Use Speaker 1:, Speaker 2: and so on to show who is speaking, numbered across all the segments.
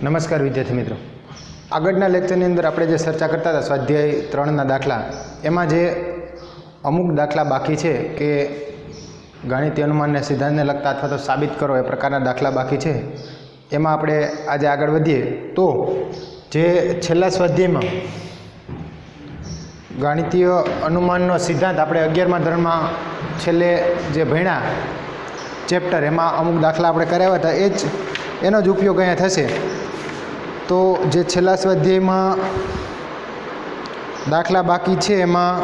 Speaker 1: નમસ્કાર વિદ્યાર્થી મિત્રો, આગળના લેક્ચરની અંદર આપણે જે ચર્ચા કરતા હતા સ્વાધ્યાય 3ના દાખલા, એમાં જે અમુક દાખલા બાકી છે કે ગાણિતીય અનુમાનને સિદ્ધાંતને લગતા અથવા તો સાબિત કરો એ પ્રકારના દાખલા બાકી છે, એમાં આપણે આજે આગળ વધીએ. તો જે છેલ્લા સ્વાધ્યાયમાં ગાણિતીય અનુમાનનો સિદ્ધાંત આપણે 11મા ધોરણમાં છેલ્લે જે ભણ્યા ચેપ્ટર, એમાં અમુક દાખલા આપણે કરાવ્યા હતા, એનો જ ઉપયોગ અહીંયા થશે. તો જે છેલ્લા સ્વાધ્યાયમાં દાખલા બાકી છે એમાં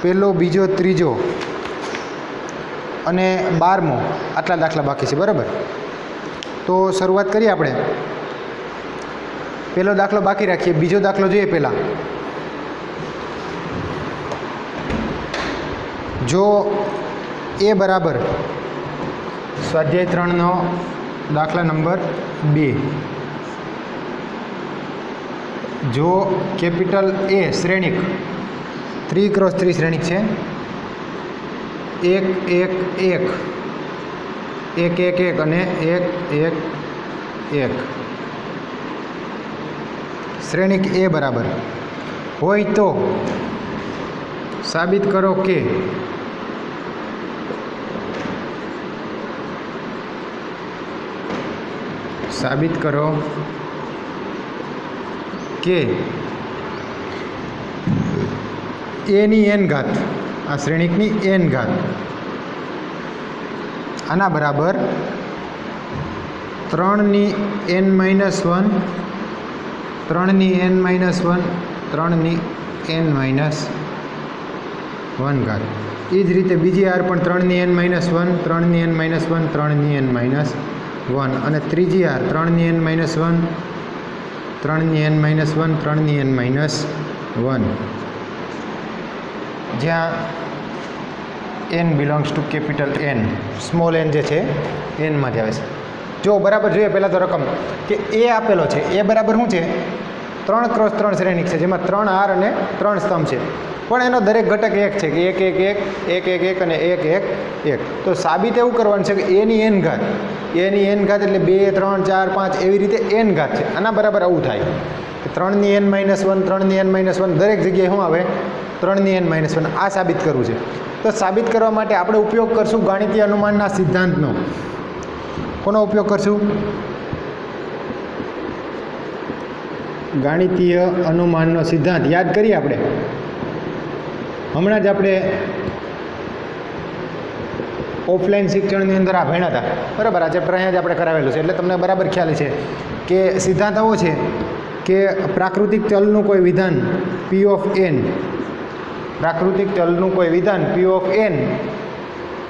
Speaker 1: પહેલો, બીજો, ત્રીજો અને 12મો આટલા દાખલા બાકી છે, બરાબર? તો શરૂઆત કરીએ આપણે. પહેલો દાખલો બાકી રાખીએ, બીજો દાખલો જોઈએ પહેલાં. જો એ બરાબર સ્વાધ્યાય 3નો દાખલા નંબર 2, જો કેપિટલ એ શ્રેણિક 3x3 શ્રેણિક છે, 1 1 1 1 1 1 અને 1 1 1 શ્રેણિક એ બરાબર હોય તો સાબિત કરો કે એની n ઘાત, આ શ્રેણિકની n ઘાત આના બરાબર 3ની n - 1, 3ની n - 1, 3ની n - 1 ઘાત. એ જ રીતે બીજી આર પણ 3ની n - 1, 3ની n - 1, 3ની n - 1, અને ત્રીજી આર 3ની n - 1, 3ની n - 1, 3ની n - 1, જ્યાં n belongs to capital N, small n જે છે એનમાં જ આવે છે. જો બરાબર જોઈએ પહેલાં તો રકમ કે એ આપેલો છે, એ બરાબર શું છે? 3x3 શ્રેણિક છે, જેમાં 3 આર અને 3 સ્તંભ છે, પણ એનો દરેક ઘટક 1 છે કે 1 1 1 1 1 અને 1 1 1. તો સાબિત એવું કરવાનું છે કે એની n ઘાત, એની n ઘાત એટલે 2 3 4 5 એવી રીતે n ઘાત છે, આના બરાબર આવું થાય કે 3ની n - 1, 3ની n - 1 દરેક જગ્યાએ શું આવે? 3ની n - 1. આ સાબિત કરવું છે. તો સાબિત કરવા માટે આપણે ઉપયોગ કરશું ગાણિતીય અનુમાનના સિદ્ધાંતનો. કોનો ઉપયોગ કરશું? ગાણિતીય અનુમાનનો સિદ્ધાંત. યાદ કરીએ આપણે, હમણાં જ આપણે ઓફલાઈન શિક્ષણની અંદર આ ભણ્યા હતા, બરાબર? આ ચેપ્ટર અહીંયા જ આપણે કરાવેલું છે, એટલે તમને બરાબર ખ્યાલ છે કે સિદ્ધાંત આવો છે કે પ્રાકૃતિક ચલનું કોઈ વિધાન P of n, પ્રાકૃતિક ચલનું કોઈ વિધાન P of n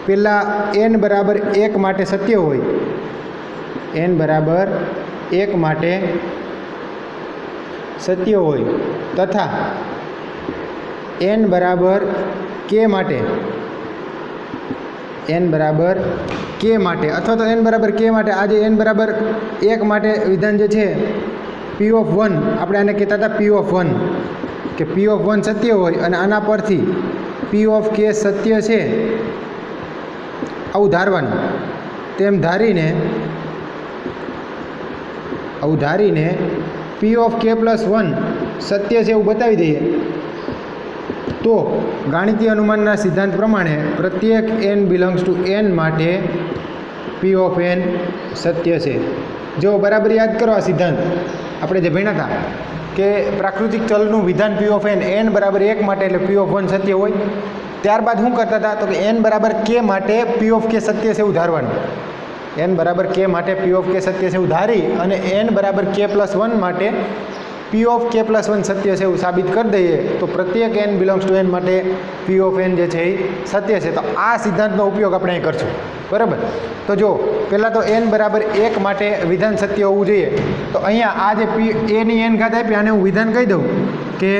Speaker 1: પહેલાં n બરાબર 1 માટે સત્ય હોય, n બરાબર 1 માટે સત્ય હોય, તથા n બરાબર k માટે, n બરાબર k માટે, અથવા તો n બરાબર k માટે, આજે n બરાબર 1 માટે વિધાન જે છે P of 1, આપણે આને કહેતા હતા P of 1, કે P of 1 સત્ય હોય અને આના પરથી P of k સત્ય છે આવું ધારવાનું. તેમ ધારીને P of k + 1 સત્ય છે એવું બતાવી દઈએ તો ગાણિતીય અનુમાનના સિદ્ધાંત પ્રમાણે પ્રત્યેક n બિલોંગ્સ ટુ n માટે P of n સત્ય છે. જો બરાબર યાદ કરો આ સિદ્ધાંત આપણે જે ભણ્યા હતા કે પ્રાકૃતિક ચલનું વિધાન P of n બરાબર 1 માટે એટલે P of 1 સત્ય હોય. ત્યારબાદ શું કરતા હતા? તો કે n બરાબર k માટે P of k સત્ય છે એવું ધારવાનું. n બરાબર k માટે P of k સત્ય છે એવું ધારી અને n બરાબર k + 1 માટે P of k + 1 સત્ય છે એવું સાબિત કરી દઈએ તો પ્રત્યેક n બિલોંગ્સ ટુ n માટે P of n જે છે એ સત્ય છે. તો આ સિદ્ધાંતનો ઉપયોગ આપણે અહીં કરશું, બરાબર? તો જો પહેલાં તો n બરાબર 1 માટે વિધાન સત્ય હોવું જોઈએ. તો અહીંયા આ જે એની n ઘાત આપી, આને હું વિધાન કહી દઉં કે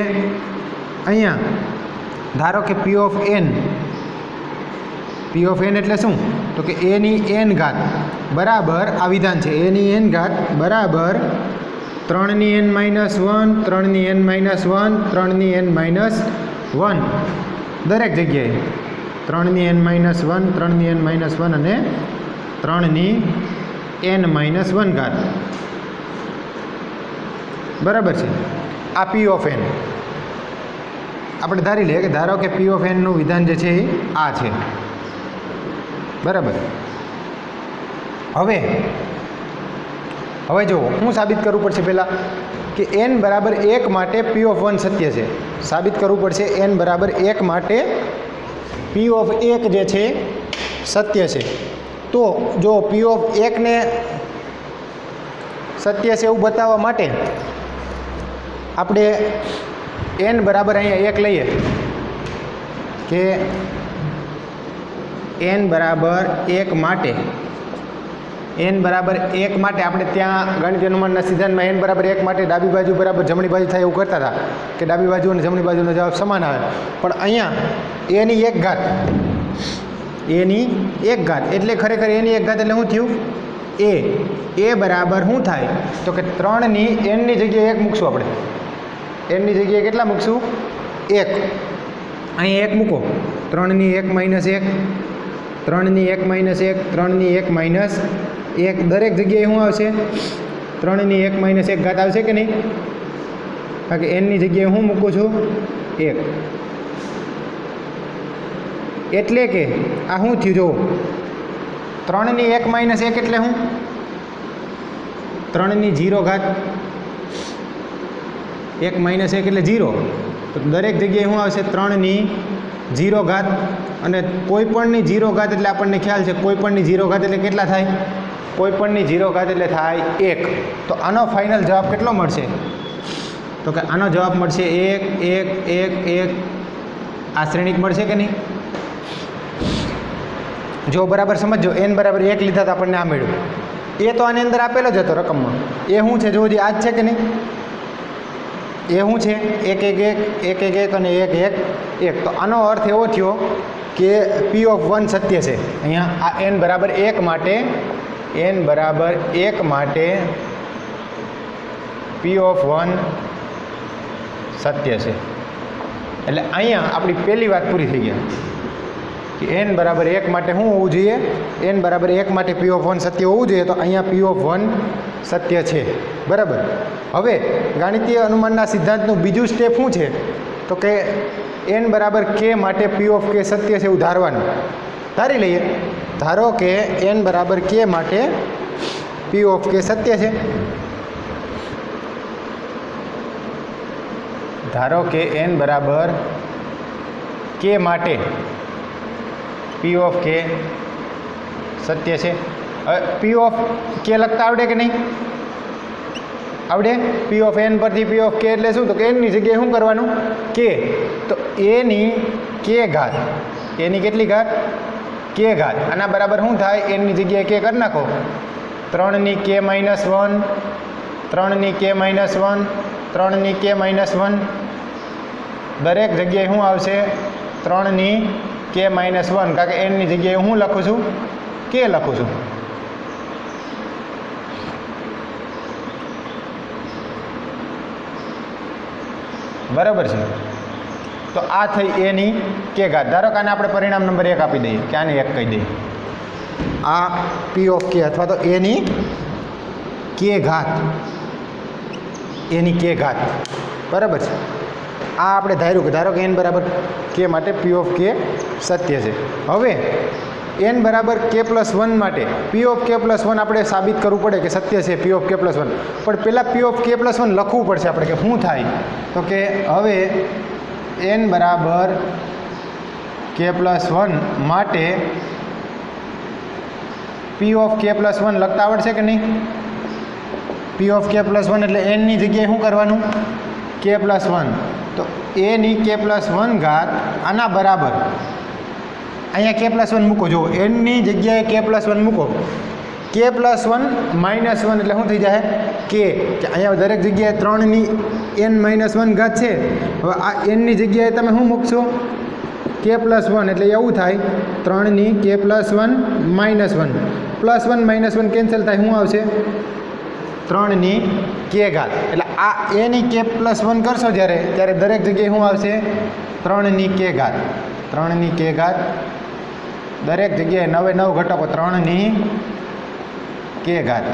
Speaker 1: અહીંયા ધારો કે P of n એટલે શું? તો કે એની n ઘાત બરાબર આ વિધાન છે, એની n ઘાત બરાબર 3ની n - 1, 3ની n - 1, 3ની n - 1 દરેક જગ્યાએ 3ની n - 1, 3ની n - 1 અને 3ની n-1 બરાબર છે. આ પી ઓફ એન આપણે ધારી લઈએ કે ધારો કે પી ઓફ એનનું વિધાન જે છે એ આ છે. બરાબર. હવે જો હું સાબિત કરવું પડશે પહેલાં કે n બરાબર 1 માટે પી ઓફ 1 સત્ય છે. સાબિત કરવું પડશે n બરાબર 1 માટે પી ઓફ 1 જે છે સત્ય છે. તો જો પી ઓફ 1 ને સત્ય છે એવું બતાવવા માટે આપણે n બરાબર અહીંયા 1 લઈએ કે n બરાબર 1 માટે આપણે ત્યાં ગણિત અનુમાનના સિદ્ધાંતમાં n બરાબર 1 માટે ડાબી બાજુ બરાબર જમણી બાજુ થાય એવું કરતા હતા કે ડાબી બાજુ અને જમણી બાજુનો જવાબ સમાન આવે. પણ અહીંયા a ની 1 ઘાત એટલે ખરેખર a ની 1 ઘાત એટલે શું થયું a બરાબર શું થાય તો કે 3 ની n ની જગ્યાએ 1 મૂકશું. આપણે n ની જગ્યાએ કેટલા મૂકશું 1. અહીં 1 મૂકો 3 ની 1 માઇનસ 1 3 ની 1 માઇનસ 1 3 ની 1 માઇનસ 1 દરેક જગ્યાએ શું આવશે 3 ની 1 માઇનસ 1 ઘાત આવશે કે નહીં? કારણ કે n ની જગ્યાએ હું મૂકું છું 1. એટલે કે આ શું થયું જો 3 ની 1 માઇનસ 1 એટલે શું 3 ની 0 ઘાત 1 માઇનસ 1 એટલે 0. તો દરેક જગ્યાએ શું આવશે 3 ની 0 ઘાત અને કોઈપણની 0 ઘાત એટલે આપણને ખ્યાલ છે કોઈપણની 0 ઘાત એટલે કેટલા થાય કોઈપણની 0 ઘાત એટલે થાય 1. તો આનો ફાઇનલ જવાબ કેટલો મળશે તો કે આનો જવાબ મળશે 1 1 1 1. આ શ્રેણિક મળશે કે નહીં? જો બરાબર સમજો n બરાબર 1 લીધા તો આપણને આ મળ્યું. એ તો આની અંદર આપેલો જ હતો રકમમાં. એ શું છે જો હજી આ જ છે કે નહીં? એ શું છે 1 1 1 1 1 અને 1 1 1. તો આનો અર્થ એવો થયો કે પી ઓફ 1 સત્ય છે. અહીંયા આ n બરાબર 1 માટે પી ઓફ 1 સત્ય છે. એટલે અહીંયા આપણી પહેલી વાત પૂરી થઈ ગઈ કે n બરાબર 1 માટે શું હોવું જોઈએ n બરાબર 1 માટે પી ઓફ 1 સત્ય હોવું જોઈએ. તો અહીંયા પી ઓફ 1 સત્ય છે. બરાબર. હવે ગાણિતીય અનુમાનના સિદ્ધાંતનું બીજું સ્ટેપ શું છે તો કે n બરાબર k માટે પી ઓફ k સત્ય છે એવું ધારવાનું. ધારી લઈએ. ધારો કે n બરાબર k માટે પી ઓફ k સત્ય છે. ધારો કે n બરાબર k માટે પી ઓફ k સત્ય છે. હવે પી ઓફ k લખતા આવડે કે નહીં? આવડે. પી ઓફ n પરથી પી ઓફ k એટલે શું તો કે n ની જગ્યાએ શું કરવાનું k. તો a ની k ઘાત a ની કેટલી ઘાત k ઘાત આના બરાબર શું થાય n ની જગ્યાએ k કરી નાખો 3 ની k માઇનસ 1 3 ની k માઇનસ 1 3 ની k માઇનસ 1. દરેક જગ્યાએ શું આવશે 3 ની k માઇનસ 1 કારણ કે n ની જગ્યાએ હું લખું છું k લખું છું. બરાબર છે. તો આ થઈ a ની k ઘાત. ધારો કે આને આપણે પરિણામ નંબર 1 આપી દઈએ કે આને 1 કહી દઈએ. આ પી ઓફ k અથવા તો a ની k ઘાત બરાબર છે. આ આપણે ધાર્યું કે ધારો કે n બરાબર k માટે પી ઓફ k સત્ય છે. હવે n બરાબર k પ્લસ 1 માટે પી ઓફ k પ્લસ 1 આપણે સાબિત કરવું પડે કે સત્ય છે પી ઓફ k પ્લસ 1. પણ પહેલાં પી ઓફ k પ્લસ 1 લખવું પડશે આપણે કે શું થાય તો કે હવે n બરાબર k પ્લસ 1 માટે પી ઓફ k પ્લસ 1 લખતા આવડશે કે નહીં? પી ઓફ k પ્લસ 1 એટલે n ની જગ્યાએ શું કરવાનું k પ્લસ 1. તો a ની k પ્લસ 1 ઘાત આના બરાબર અહીંયા k પ્લસ 1 મૂકો. જો n ની જગ્યાએ k પ્લસ 1 મૂકો k પ્લસ 1 માઇનસ 1 એટલે શું થઈ જાય k. કે અહીંયા દરેક જગ્યાએ 3 ની n માઇનસ 1 ઘાત છે. હવે આ n ની જગ્યાએ તમે શું મૂકશો k પ્લસ 1 એટલે એવું થાય 3 ની k plus 1 minus 1 plus 1 minus 1 cancel થાય શું આવશે 3 ની k ઘાત. એટલે આ a ની k પ્લસ 1 કરશો ત્યારે દરેક જગ્યાએ શું આવશે 3 ની k ઘાત 3 ની k ઘાત. દરેક જગ્યાએ 9 ઘટકો 3 ની k કે ઘાત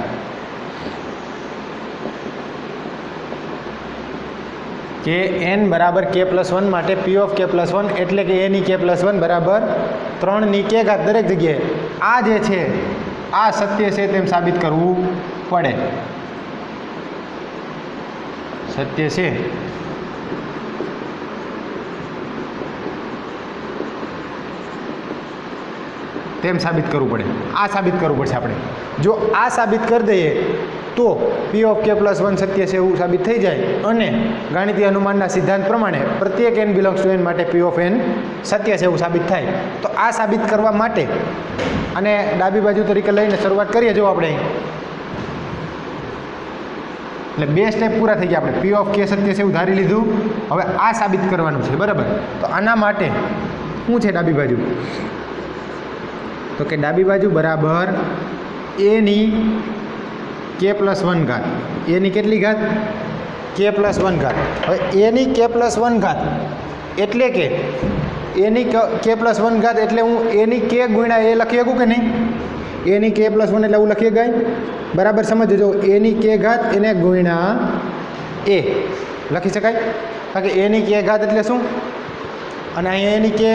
Speaker 1: કે n બરાબર k+1 માટે p ઓફ k+1 એટલે કે a ની k+1 બરાબર 3 ની કે ઘાત દરેક જગ્યાએ આ જે છે આ સત્ય છે તેમ સાબિત કરવું પડે. સત્ય છે તેમ સાબિત કરવું પડે. આ સાબિત કરવું પડશે આપણે. જો આ સાબિત કરી દઈએ તો p ઓફ k+1 સત્ય છે એવું સાબિત થઈ જાય અને ગાણિતીય અનુમાનના સિદ્ધાંત પ્રમાણે પ્રત્યેક n બિલોંગ્સ ટુ n માટે p ઓફ n સત્ય છે એવું સાબિત થાય. તો આ સાબિત કરવા માટે અને ડાબી બાજુ તરીકે લઈને શરૂઆત કરીએ. જો આપણે એટલે 2 સ્ટેપ પૂરા થઈ ગયા. આપણે p ઓફ k સત્ય છે એવું ધારી લીધું. હવે આ સાબિત કરવાનું છે, બરાબર. તો આના માટે શું છે ડાબી બાજુ? તો કે ડાબી બાજુ બરાબર a ની k+1 ઘાત. a ની કેટલી ઘાત? k+1 ઘાત. હવે a ની k+1 ઘાત એટલે કે a ની k+1 ઘાત એટલે હું a ની k ગુણ્યા a લખી શકું કે નહીં? a ની k+1 એટલે હું લખી શકાય, બરાબર. સમજજો, a ની k ઘાત એને ગુણ્યા a લખી શકાય. કારણ કે a ની k ઘાત એટલે શું? અને અહીંયા એની કે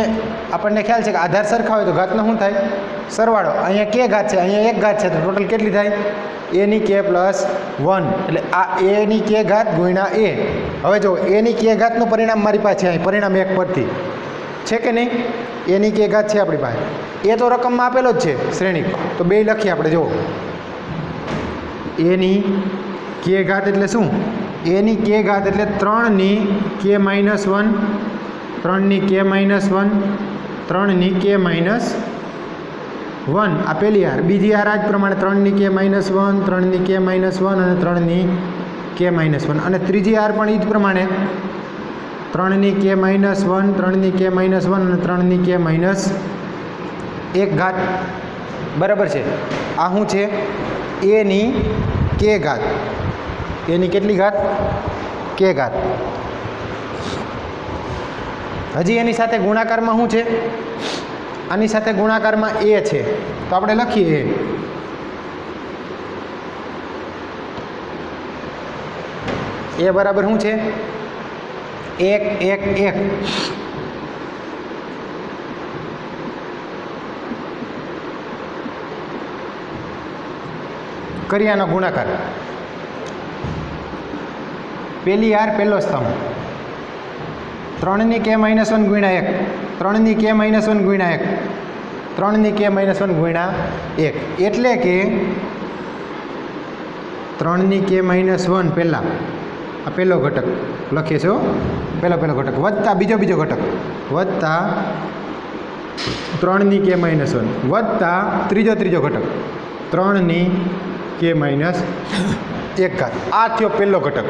Speaker 1: આપણને ખ્યાલ છે કે આધાર સરખા હોય તો ઘાતનો શું થાય? સરવાળો. અહીંયા કે ઘાત છે, અહીંયા એક ઘાત છે, તો ટોટલ કેટલી થાય? a ની k+1 એટલે આ a ની k ઘાત ગુણ્યા a. હવે જો a ની k ઘાતનું પરિણામ મારી પાસે અહીં પરિણામ 1 પરથી છે કે નહીં? a ની k ઘાત છે આપણી પાસે. એ તો રકમમાં આપેલો જ છે શ્રેણી, તો બે લખીએ આપણે. જો a ની k ઘાત એટલે શું? a ની k ઘાત એટલે 3 ની k-1, 3 ની k-1, 3 ની k-1 આ પહેલી હાર. બીજી હાર આ જ પ્રમાણે 3 ની k-1, 3 ની k-1 અને 3 ની k-1. અને ત્રીજી હાર પણ એ જ પ્રમાણે 3 ની k-1, 3 ની k-1 અને 3 ની k-1 ઘાત. બરાબર છે. આ શું છે? a ની k ઘાત. a ની કેટલી ઘાત? k ઘાત. હજી એની સાથે ગુણાકારમાં શું છે? આની સાથે ગુણાકારમાં a છે, તો આપણે લખીએ a બરાબર શું છે? 1 1 1. કરીએ આનો ગુણાકાર. પહેલી હાર પહેલો સ્તંભ 3 ની k-1 ગુણ્યા 1, 3 ની k-1 ગુણ્યા 1, 3 ની k-1 ગુણ્યા 1 એટલે કે 3 ની k-1 પહેલાં આ પહેલો ઘટક લખીએ છો, પહેલો ઘટક વત્તા બીજો ઘટક વત્તા 3 ની k-1 વત્તા ત્રીજો ઘટક 3 ની k-1 ઘાત. આ થયો પહેલો ઘટક.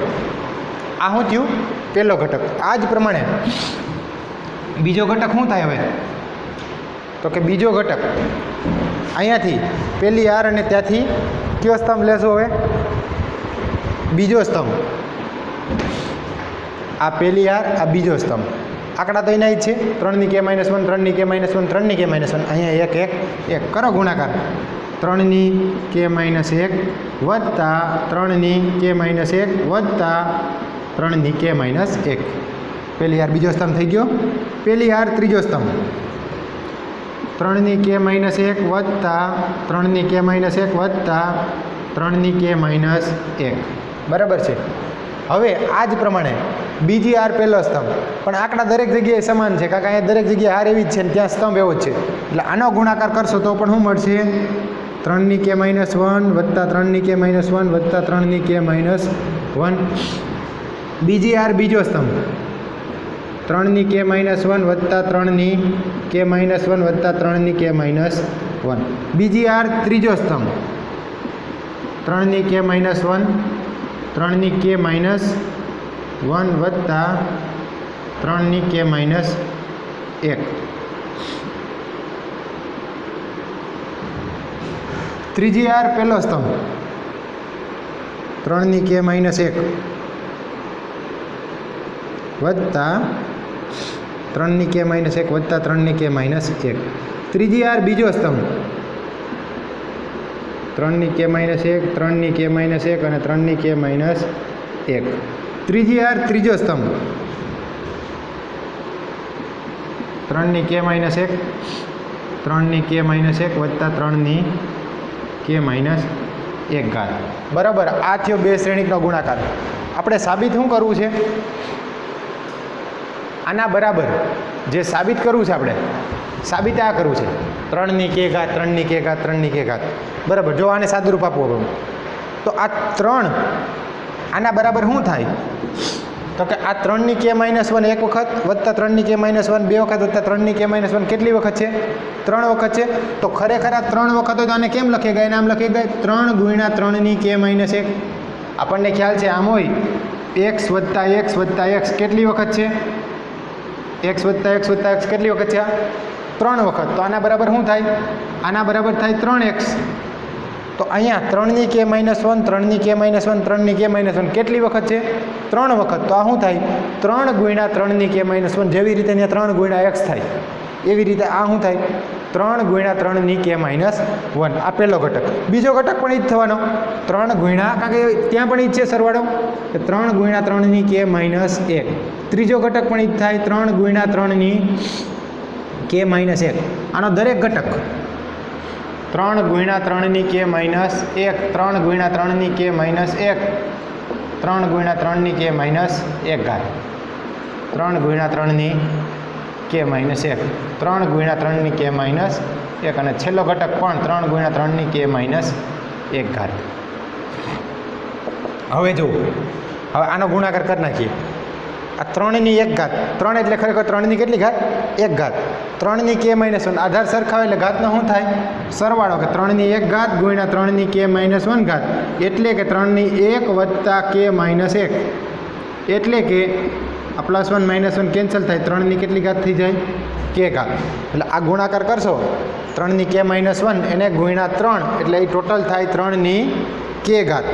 Speaker 1: આ શું થયું? પહેલો ઘટક. આ જ પ્રમાણે બીજો ઘટક શું થાય હવે? તો કે બીજો ઘટક અહીંયાથી પહેલી હાર અને ત્યાંથી કયો સ્તંભ લેશો? હવે બીજો સ્તંભ. આ પહેલી હાર, આ બીજો સ્તંભ. આંકડા તો એના જ છે. 3 ની k-1, 3 ની k-1, 3 ની k-1. અહીંયા 1 1 1 કરો ગુણાકાર. 3 ની k-1 વત્તા 3 ની k-1 વત્તા 3 ની k-1. પહેલી હાર બીજો સ્તંભ થઈ ગયો. પહેલી હાર ત્રીજો સ્તંભ 3 ની k-1 વત્તા 3 ની k-1 વત્તા 3 ની k-1. બરાબર છે. હવે આ જ પ્રમાણે બીજી હાર પહેલો સ્તંભ, પણ આંકડા દરેક જગ્યાએ સમાન છે, કારણ કે અહીંયા દરેક જગ્યાએ હાર એવી જ છે ને ત્યાં સ્તંભ એવો જ છે. એટલે આનો ગુણાકાર કરશો તો પણ શું મળશે? 3 ની k-1 વત્તા 3 ની k-1 વત્તા 3 ની k-1. બીજી હાર બીજો સ્તંભ 3 ની k-1 વત્તા 3 ની k-1 વત્તા 3 ની k-1. બીજી હાર ત્રીજો સ્તંભ 3 ની k-1, 3 ની k-1 વત્તા 3 ની k-1. ત્રીજી હાર પહેલો સ્તંભ 3 ની k-1 વત્તા 3 ની k-1 વત્તા 3 ની k-1. ત્રીજી હાર બીજો સ્તંભ 3ની k માઇનસ 1, 3ની k માઇનસ 1 અને 3ની k માઇનસ 1. ત્રીજી હાર ત્રીજો સ્તંભ 3ની k માઇનસ 1, 3ની k માઇનસ 1 વત્તા 3ની k માઇનસ 1 ઘાત. બરાબર, આ થયો બે શ્રેણિકનો ગુણાકાર. આપણે સાબિત શું કરવું છે? આના બરાબર જે સાબિત કરવું છે આપણે સાબિત આ કરવું છે 3ની k ઘાત, 3ની k ઘાત, 3ની k ઘાત. બરાબર, જો આને સાદુરૂપ આપવું તો આ 3 આના બરાબર શું થાય? તો કે આ 3ની k માઇનસ 1 એક વખત વત્તા 3ની k માઇનસ 1 બે વખત વત્તા 3ની k માઇનસ 1 કેટલી વખત છે? 3 વખત છે. તો ખરેખર આ 3 વખત હોય તો આને કેમ લખી ગયા? આમ લખી ગયા 3 ગુણ્યા 3ની k માઇનસ 1. આપણને ખ્યાલ છે આમ હોય x વત્તા x વત્તા x કેટલી વખત છે? x વત્તા x વત્તા x કેટલી વખત છે? આ 3 વખત. તો આના બરાબર શું થાય? આના બરાબર થાય 3x. તો અહીંયા 3ની k minus 1, 3ની k minus 1, 3ની k minus 1 કેટલી વખત છે? 3 વખત. તો આ શું થાય? 3 ગુણ્યા 3ની k માઇનસ 1. જેવી રીતે અહીંયા 3 ગુણ્યા x થાય એવી રીતે આ શું થાય? 3 ગુણ્યા 3ની k માઇનસ 1. આ પહેલો ઘટક. બીજો ઘટક પણ એ જ થવાનો 3 ગુણ્યા, કારણ કે ત્યાં પણ એ જ છે સરવાળો, 3 ગુણ્યા 3ની k માઇનસ 1. ત્રીજો ઘટક પણ એ જ થાય 3 ગુણ્યા 3ની k માઇનસ 1. આનો દરેક ઘટક 3 ગુણ્યા 3ની k માઇનસ 1, 3 ગુણ્યા 3ની k માઇનસ 1, 3 ગુણ્યા 3ની k માઇનસ 1 ઘાત, 3 ગુણ્યા 3ની k માઇનસ 1, 3 ગુણ્યા 3ની k માઇનસ 1 અને છેલ્લો ઘટક પણ 3 ગુણ્યા 3ની k માઇનસ 1 ઘાત. હવે જુઓ, હવે આનો ગુણાકાર કરી નાખીએ. આ 3ની 1 ઘાત, 3 એટલે ખરેખર 3ની કેટલી ઘાત? 1 ઘાત. 3ની k માઇનસ 1 આધાર સરખાવે એટલે ઘાતનો શું થાય? સરવાળો, કે 3ની 1 ઘાત ગુણ્યા 3ની k માઇનસ 1 ઘાત એટલે કે 3ની 1 વત્તા k માઇનસ 1 એટલે કે આ પ્લસ 1 માઇનસ 1 કેન્સલ થાય, 3ની કેટલી ઘાત થઈ જાય? k ઘાત. એટલે આ ગુણાકાર કરશો 3ની k માઇનસ 1 એને ગુણ્યા 3 એટલે એ ટોટલ થાય 3ની k ઘાત.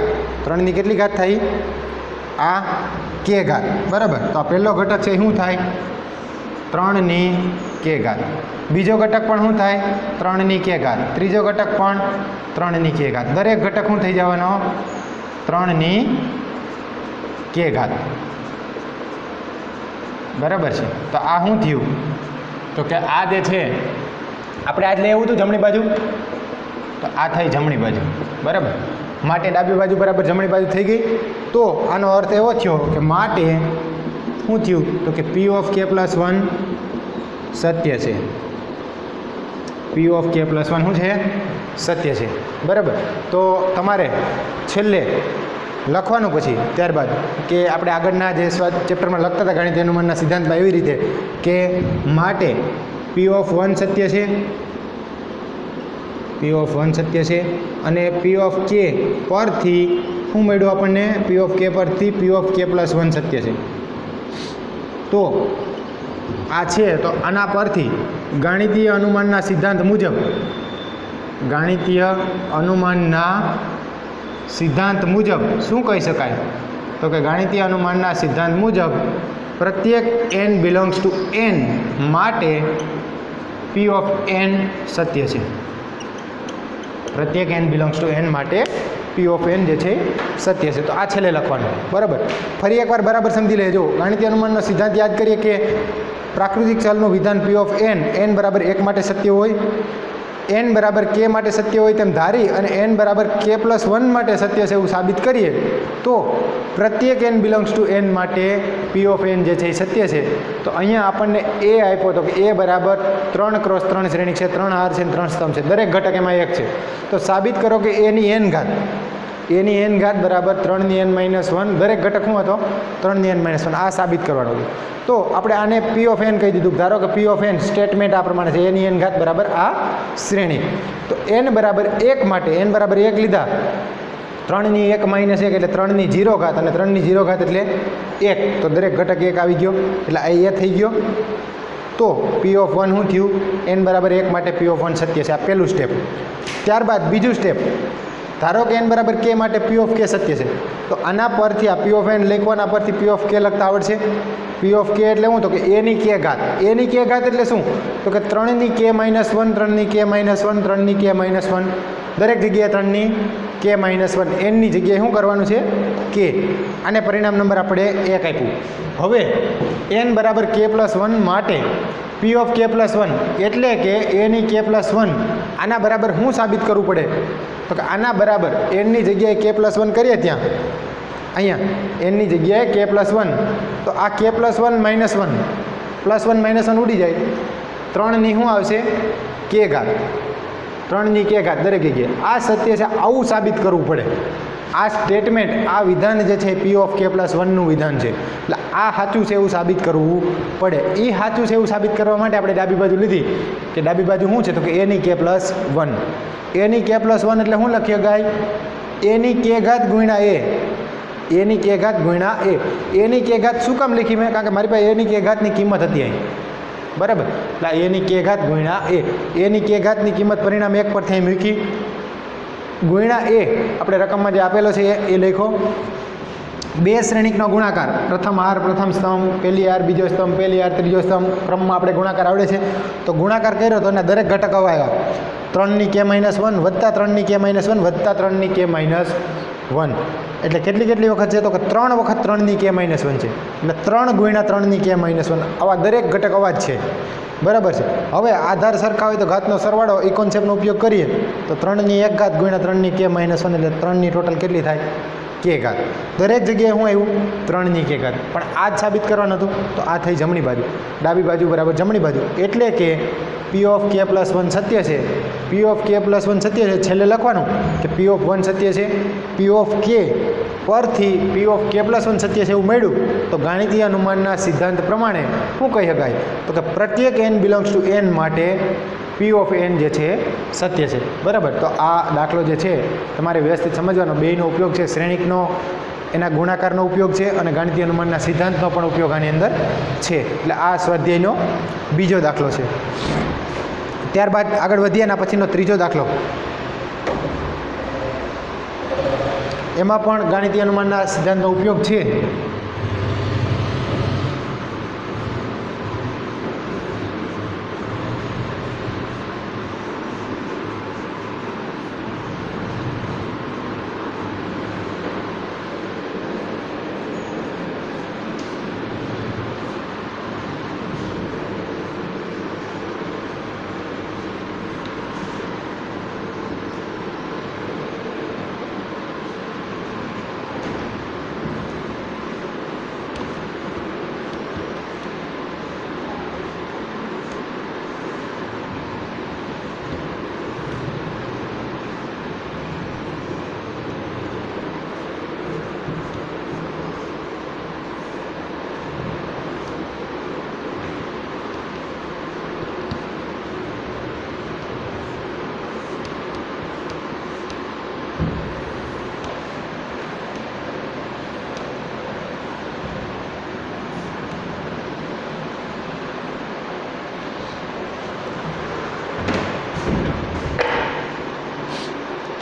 Speaker 1: 3ની કેટલી ઘાત થાય? આ k ઘાત. બરાબર, તો આ પહેલો ઘટક છે શું થાય? 3ની k ઘાત. બીજો ઘટક પણ શું થાય? 3ની k ઘાત. ત્રીજો ઘટક પણ 3ની k ઘાત. દરેક ઘટક શું થઈ જવાનો? 3ની k ઘાત. બરાબર છે. તો આ શું થયું? તો કે આ જે છે આપણે આજ લેવું હતું જમણી બાજુ, તો આ થઈ જમણી બાજુ. બરાબર, માટે ડાબી બાજુ બરાબર જમણી બાજુ થઈ ગઈ. તો આનો અર્થ એવો થયો કે માટે શું થયું? તો કે p ઓફ k પ્લસ 1 સત્ય છે. p ઓફ k પ્લસ 1 શું છે? સત્ય છે. બરાબર, તો તમારે છેલ્લે લખવાનું પછી ત્યારબાદ કે આપણે આગળના જે ચેપ્ટરમાં લખતા હતા ગણિત અનુમાનના સિદ્ધાંતમાં એવી રીતે કે માટે p ઓફ 1 સત્ય છે, p ઓફ 1 સત્ય છે અને p ઓફ k પરથી શું મળ્યું આપણને? p ઓફ k પરથી p ઓફ k પ્લસ 1 સત્ય છે. તો આ છે, તો આના પરથી ગાણિતીય અનુમાનના સિદ્ધાંત મુજબ, ગાણિતીય અનુમાનના સિદ્ધાંત મુજબ શું કહી શકાય? તો કે ગાણિતીય અનુમાનના સિદ્ધાંત મુજબ પ્રત્યેક n બિલોંગ્સ ટુ n માટે p ઓફ n સત્ય છે. પ્રત્યેક n બિલોંગ્સ ટુ n માટે p ઓફ n જે છે સત્ય છે. તો આ છેલ્લે લખવાનું. બરાબર, ફરી એકવાર બરાબર સમજી લેજો. ગાણિતીય અનુમાનનો સિદ્ધાંત યાદ કરીએ કે પ્રાકૃતિક ચલનું વિધાન p ઓફ n બરાબર 1 માટે સત્ય હોય, n બરાબર k માટે સત્ય હોય તેમ ધારી અને n બરાબર k પ્લસ 1 માટે સત્ય છે એવું સાબિત કરીએ તો પ્રત્યેક n બિલોંગ્સ ટુ n માટે p ઓફ n જે છે એ સત્ય છે. તો અહીંયા આપણને a આપ્યો તો કે a બરાબર 3 ક્રોસ 3 શ્રેણિક છે, 3 હાર છે, 3 સ્તંભ છે, દરેક ઘટક એમાં 1 છે. તો સાબિત કરો કે a ની n ઘાત, a ની n ઘાત બરાબર 3ની n માઇનસ 1, દરેક ઘટક શું હતો? 3ની n માઇનસ 1. આ સાબિત કરવાનું હતું. તો આપણે આને p ઓફ n કહી દીધું. ધારો કે p ઓફ n સ્ટેટમેન્ટ આ પ્રમાણે છે, a ની n ઘાત બરાબર આ શ્રેણી. તો n બરાબર 1 માટે n બરાબર 1 લીધા, 3ની 1 માઇનસ 1 એટલે 3ની 0 ઘાત અને 3ની 0 ઘાત એટલે 1. તો દરેક ઘટક 1 આવી ગયો એટલે આ a થઈ ગયો. તો p ઓફ 1 શું થયું? n બરાબર 1 માટે p ઓફ 1 સત્ય છે. આ પહેલું સ્ટેપ. ત્યારબાદ બીજું સ્ટેપ, ધારો કે n બરાબર k માટે p ઓફ k સત્ય છે. તો આના પરથી આ p ઓફ n લખવાના પરથી p ઓફ k લખતા આવડશે. p ઓફ k એટલે શું? તો કે a ની k ઘાત. a ની k ઘાત એટલે શું? તો કે 3ની k minus 1, 3ની k minus 1, 3ની k minus 1 દરેક જગ્યાએ 3ની k -1 nની જગ્યાએ શું કરવાનું છે k. આને પરિણામ નંબર આપણે 1 આપ્યું. હવે n બરાબર k+1 માટે p ઓફ k+1 એટલે કે a ની k+1 આના બરાબર શું સાબિત કરવું પડે તો કે આના બરાબર nની જગ્યાએ k+1 કરીએ ત્યાં અહીંયા nની જગ્યાએ k+1 તો આ k+1 -1 +1 -1 ઉડી જાય 3ની શું આવશે k ઘાત 3ની k ઘાત દરેક જગ્યાએ. આ સત્ય છે આવું સાબિત કરવું પડે. આ સ્ટેટમેન્ટ આ વિધાન જે છે p ઓફ k+1 નું વિધાન છે એટલે આ સાચું છે એવું સાબિત કરવું પડે. એ સાચું છે એવું સાબિત કરવા માટે આપણે ડાબી બાજુ લીધી કે ડાબી બાજુ શું છે તો કે a ની k+1 a ની k+1 એટલે શું લખીએ ગાય a ની k ઘાત ગુણ્યા a ની k ઘાત ગુણ્યા a ની k ઘાત શું કામ લખી મેં કારણ કે મારી પાસે a ની k ઘાતની કિંમત હતી અહીં બરાબર એટલે a ની k ઘાત ગુણ્યા a ની k ઘાતની કિંમત પરિણામ 1 પરથી અહીં મૂકી ગુણ્યા a આપણે રકમમાં જે આપેલો છે એ લખો. બે શ્રેણિકનો ગુણાકાર પ્રથમ આર પ્રથમ સ્તંભ પહેલી આર બીજો સ્તંભ પહેલી આર ત્રીજો સ્તંભ ક્રમમાં આપણે ગુણાકાર આવડે છે તો ગુણાકાર કર્યો તો એના દરેક ઘટક આવ્યા 3ની k -1 વત્તા 3ની k -1 વત્તા 3ની k -1 એટલે કેટલી વખત છે તો કે 3 વખત 3ની k -1 છે એટલે 3 ગુણ્યા 3ની k -1 આવા દરેક ઘટક આવા જ છે બરાબર છે. હવે આધાર સરખા હોય તો ઘાતનો સરવાળો એ કોન્સેપ્ટનો ઉપયોગ કરીએ તો 3ની 1 ઘાત ગુણ્યા 3ની k -1 એટલે 3ની ટોટલ કેટલી થાય k ઘાત. દરેક જગ્યાએ શું આવ્યું 3ની k ઘાત પણ આ જ સાબિત કરવાનું હતું તો આ થઈ જમણી બાજુ ડાબી બાજુ બરાબર જમણી બાજુ એટલે કે p ઓફ k+1 સત્ય છે p ઓફ k+1 સત્ય છે છેલ્લે લખવાનું કે p ઓફ 1 સત્ય છે p ઓફ k પરથી p ઓફ k+1 સત્ય છે એવું મળ્યું તો ગાણિતીય અનુમાનના સિદ્ધાંત પ્રમાણે શું કહી શકાય તો કે પ્રત્યેક n બિલોંગ્સ ટુ n માટે p ઓફ n જે છે સત્ય છે બરાબર. તો આ દાખલો જે છે તમારે વ્યવસ્થિત સમજવાનો બેયનો ઉપયોગ છે શ્રેણિકનો એના ગુણાકારનો ઉપયોગ છે અને ગાણિતીય અનુમાનના સિદ્ધાંતનો પણ ઉપયોગ આની અંદર છે. એટલે આ સ્વાધ્યાયનો બીજો દાખલો છે. ત્યારબાદ આગળ વધીએ એના પછીનો ત્રીજો દાખલો એમાં પણ ગાણિતીય અનુમાનના સિદ્ધાંતનો ઉપયોગ છે.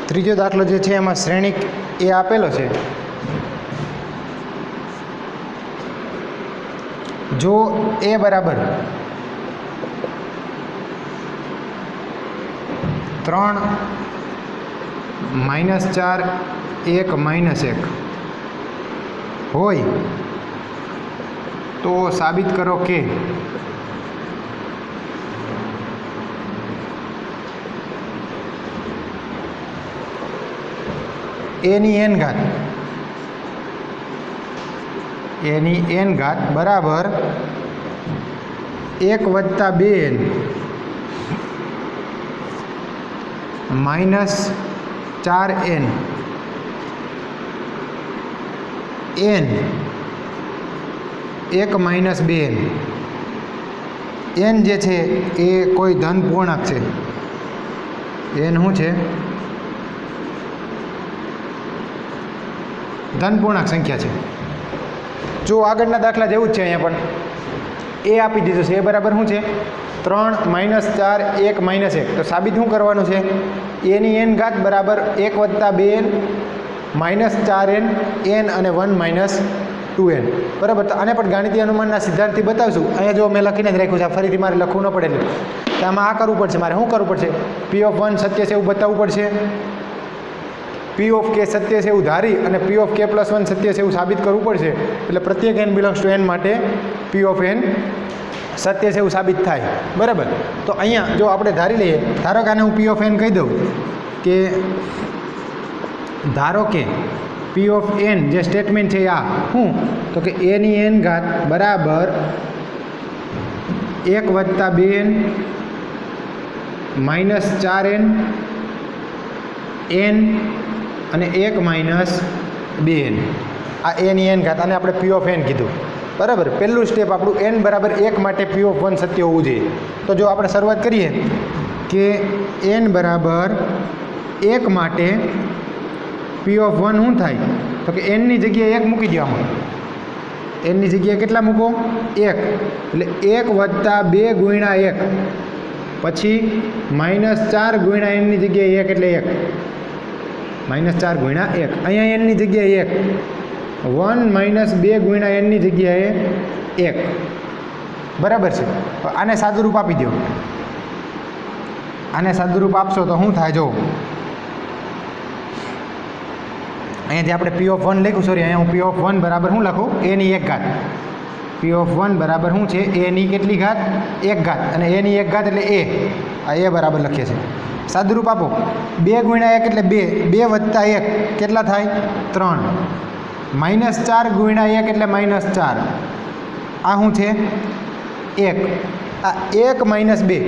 Speaker 1: ત્રીજો દાખલો જે છે એમાં શ્રેણિક એ આપેલો છે. જો a બરાબર 3 -4 1 -1 હોય તો સાબિત કરો કે a ની n ઘાત બરાબર 1 + 2n -4n n 1 - 2n n જે છે એ કોઈ ધન પૂર્ણાંક છે. n શું છે ધન પૂર્ણાંક સંખ્યા છે. જો આગળના દાખલા જેવું જ છે અહીંયા પણ એ આપી દીધું છે એ બરાબર શું છે 3 - 4 1 -1 તો સાબિત શું કરવાનું છે a ની n ઘાત બરાબર 1 + 2n -4n n અને 1 - 2n બરાબર. તો આને પણ ગાણિતીય અનુમાનના સિદ્ધાંતથી બતાવશું. અહીંયા જો મેં લખીને જ રાખ્યું છે ફરીથી મારે લખવું ન પડે એટલે તો આમાં આ કરવું પડશે, મારે શું કરવું પડશે? પી ઓફ 1 સત્ય છે એવું બતાવવું પડશે. પી ઓફ કે સત્ય છે એવું ધારી અને પી ઓફ કે પ્લસ 1 સત્ય છે એવું સાબિત કરવું પડશે. એટલે પ્રત્યેક n બિલોંગ્સ ટુ n માટે પી ઓફ n સત્ય છે એવું સાબિત થાય. બરાબર. તો અહીંયા જો આપણે ધારી લઈએ, ધારો કે આને હું પી ઓફ n કહી દઉં કે ધારો કે પી ઓફ n જે સ્ટેટમેન્ટ છે આ શું તો કે a ની n ઘાત બરાબર 1 વત્તા 2n માઇનસ 4n n અને 1 માઇનસ 2n. આ a ની n ઘાત, આને આપણે પી ઓફ n કીધું. બરાબર. પહેલું સ્ટેપ આપણું n બરાબર 1 માટે પી ઓફ 1 સત્ય હોવું જોઈએ. તો જો આપણે શરૂઆત કરીએ કે n બરાબર 1 માટે પી ઓફ 1 શું થાય તો કે n ની જગ્યાએ 1 મૂકી દેવામાં. n ની જગ્યાએ કેટલા મૂકો? 1. એટલે 1 વત્તા 2 ગુણ્યા 1 પછી માઇનસ 4 ગુણ્યા n ની જગ્યાએ 1 એટલે 1 માઇનસ 4 ગુણ્યા 1. અહીંયા n ની જગ્યાએ 1 1 માઇનસ 2 ગુણ્યા n ની જગ્યાએ 1. બરાબર છે. આને સાદુરૂપ આપી દો. આને સાદુરૂપ આપશો તો શું થાય? જો અહીંયાથી આપણે પી ઓફ 1 લખ્યું, સોરી અહીંયા હું પી ઓફ 1 બરાબર શું લખું? a ની 1 ઘાત. પી ઓફ 1 બરાબર શું છે? a ની કેટલી ઘાત? 1 ઘાત. અને a ની 1 ઘાત એટલે a. આ a બરાબર લખીએ છીએ. સાદુરૂપ આપો. 2 ગુણ્યા 1 એટલે 2. 2 વત્તા 1 કેટલા થાય? 3. માઇનસ 4 ગુણ્યા 1 એટલે માઇનસ 4. આ શું છે? 1. આ 1 માઇનસ 2.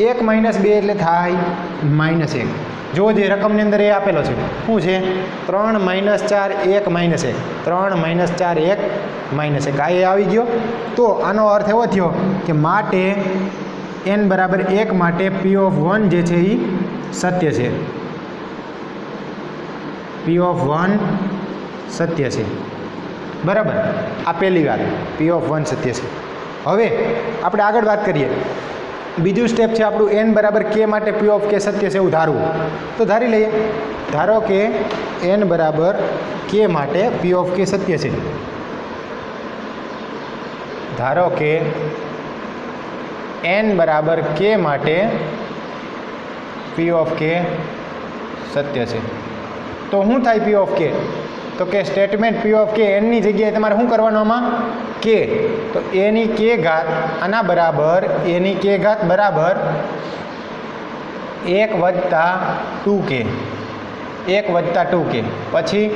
Speaker 1: 1 માઇનસ 2 એટલે થાય માઇનસ 1. જો જે રકમની અંદર એ આપેલો છે શું છે? 3 માઇનસ 4 1 માઇનસ 1. 3 minus 4 1 minus 1. આ એ આવી ગયો. તો આનો અર્થ એવો થયો કે માટે n બરાબર 1 માટે પી ઓફ 1 જે છે એ સત્ય છે. પી ઓફ 1 સત્ય છે. બરાબર. આ પહેલી વાત, પી ઓફ 1 સત્ય છે. હવે આપણે આગળ વાત કરીએ. બીજું સ્ટેપ છે આપણું n બરાબર k માટે પી ઓફ કે સત્ય છે એવું ધારવું. તો ધારી લઈએ. ધારો કે n બરાબર k માટે પી ઓફ કે સત્ય છે. ધારો કે n બરાબર k માટે પી ઓફ કે સત્ય છે. તો શું થાય પી ઓફ કે? તો કે સ્ટેટમેન્ટ પી ઓફ કે n ની જગ્યાએ તમારે શું કરવાનું આમાં? k. તો a ની k ઘાત આના બરાબર a ની k ઘાત બરાબર 1 વત્તા 2k. 1 વત્તા 2k પછી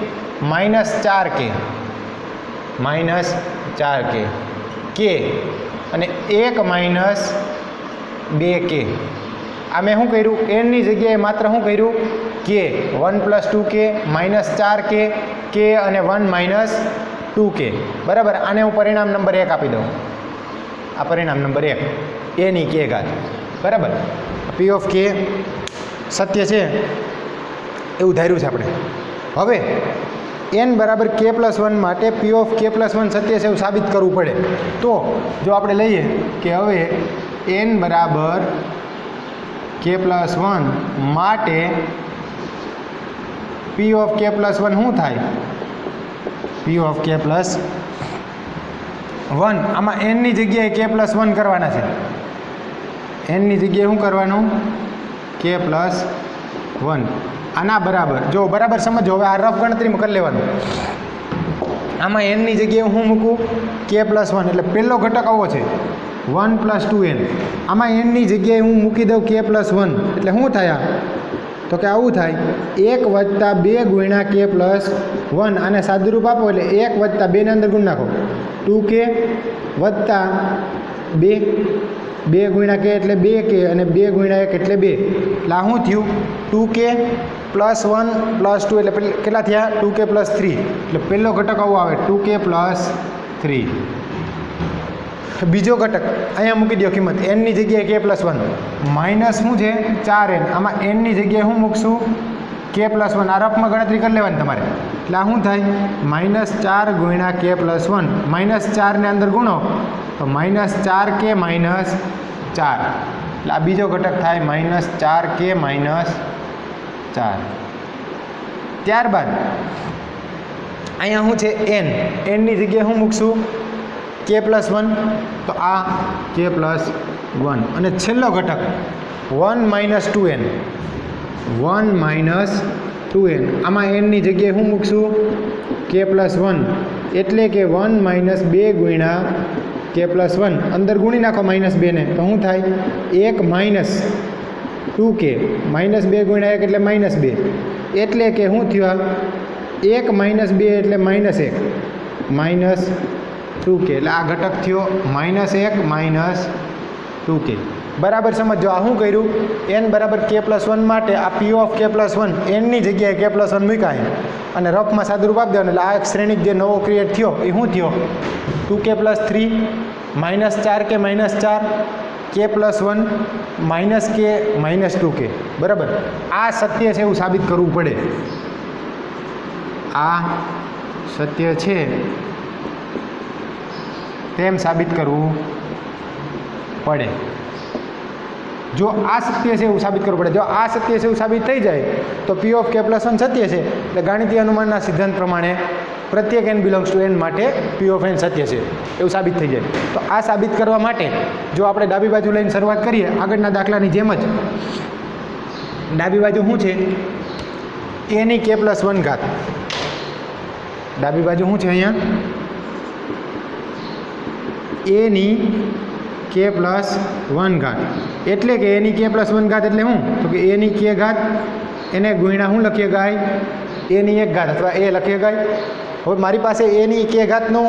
Speaker 1: minus 4k. Minus 4k k અને 1 માઇનસ 2k. આ મેં શું કર્યું? n ની જગ્યાએ માત્ર શું કર્યું? k. 1 plus 2k minus 4k k અને 1 માઇનસ 2k. બરાબર. આને હું પરિણામ નંબર 1 આપી દઉં. આ પરિણામ નંબર 1 a ની k ઘાત. બરાબર. પી ઓફ કે સત્ય છે એવું ધાર્યું છે આપણે. હવે n બરાબર k પ્લસ 1 માટે પી ઓફ કે પ્લસ 1 સત્ય છે એવું સાબિત કરવું પડે. તો જો આપણે લઈએ કે હવે n બરાબર k પ્લસ 1 માટે પી ઓફ કે પ્લસ 1 શું થાય? પી ઓફ કે પ્લસ 1. આમાં n ની જગ્યાએ કે પ્લસ 1 કરવાના છે. n ની જગ્યાએ શું કરવાનું? કે પ્લસ 1. આના બરાબર જો બરાબર સમજો. હવે આ રફ ગણતરીમાં કરી લેવાનું. આમાં n ની જગ્યાએ હું મૂકું? કે પ્લસ 1. એટલે પહેલો ઘટક આવો છે 1 પ્લસ 2n. આમાં n ની જગ્યાએ હું મૂકી દઉં કે પ્લસ 1. એટલે શું થાય? તો કે આવું થાય 1 વત્તા 2 ગુણ્યા કે પ્લસ 1. આને સાદુરૂપ આપો એટલે 1 વત્તા 2 ને અંદર ગુણ નાખો 2k વત્તા 2. 2 ગુણ્યા કે એટલે 2k અને 2 ગુણ્યા 1 એટલે 2. એટલે આ શું થયું? 2k પ્લસ 1 પ્લસ 2 એટલે કેટલા થયા? 2k plus 3. એટલે પહેલો ઘટક આવો આવે 2k પ્લસ 3. બીજો ઘટક અહીંયા મૂકી દો કિંમત. n ની જગ્યાએ k પ્લસ 1 માઇનસ શું છે? 4n. આમાં n ની જગ્યાએ શું મૂકશું? k plus 1. આ રફમાં ગણતરી કરી લેવાની તમારે. એટલે આ શું થાય? માઇનસ 4 ગુણ્યા k પ્લસ 1. માઇનસ 4 ને અંદર ગુણો તો માઇનસ 4k માઇનસ 4. એટલે આ બીજો ઘટક થાય માઇનસ 4k માઇનસ 4. ત્યારબાદ અહીંયા શું છે? n ની જગ્યાએ શું મૂકશું? k plus 1. તો આ k પ્લસ 1 અને છેલ્લો ઘટક 1 માઇનસ 2n 1 માઇનસ 2n આમાં એનની જગ્યાએ શું મૂકશું k પ્લસ 1 એટલે કે 1 માઇનસ 2 ગુણ્યા k પ્લસ 1 અંદર ગુણી નાખો માઇનસ 2 ને તો શું થાય 1 માઇનસ 2k માઇનસ 2 ગુણ્યા 1 એટલે માઇનસ 2 એટલે કે શું થયું આ 1 માઇનસ 2 એટલે માઇનસ 1 માઇનસ 2k એટલે આ ઘટક થયો માઇનસ 1 માઇનસ 2k બરાબર સમજો આ શું કર્યું n બરાબર k પ્લસ 1 માટે આ p of k plus 1 n ની જગ્યાએ k પ્લસ 1 મૂકાય અને રફમાં સાદુરૂપ આપી દેવાનું એટલે આ એક શ્રેણિક જે નવો ક્રિએટ થયો એ શું થયો 2k plus 3 minus 4k minus 4 k plus 1 minus k minus 2k બરાબર આ સત્ય છે એવું સાબિત કરવું પડે આ સત્ય છે તેમ સાબિત કરવું પડે જો આ સત્ય છે એવું સાબિત કરવું પડે જો આ સત્ય છે એવું સાબિત થઈ જાય તો p ઓફ k પ્લસ 1 સત્ય છે એટલે ગાણિતીય અનુમાનના સિદ્ધાંત પ્રમાણે પ્રત્યેક n બિલોંગ્સ ટુ n માટે p ઓફ n સત્ય છે એવું સાબિત થઈ જાય તો આ સાબિત કરવા માટે જો આપણે ડાબી બાજુ લઈને શરૂઆત કરીએ આગળના દાખલાની જેમ જ ડાબી બાજુ શું છે a ની k પ્લસ 1 ઘાત ડાબી બાજુ શું છે અહીંયા a ની k પ્લસ 1 ઘાત એટલે કે a ની k પ્લસ 1 ઘાત એટલે શું તો કે a ની k ઘાત એને ગુણ્યા શું લખીએ ગાય a ની 1 ઘાત અથવા a લખીએ ગાય હવે મારી પાસે a ની k ઘાતનો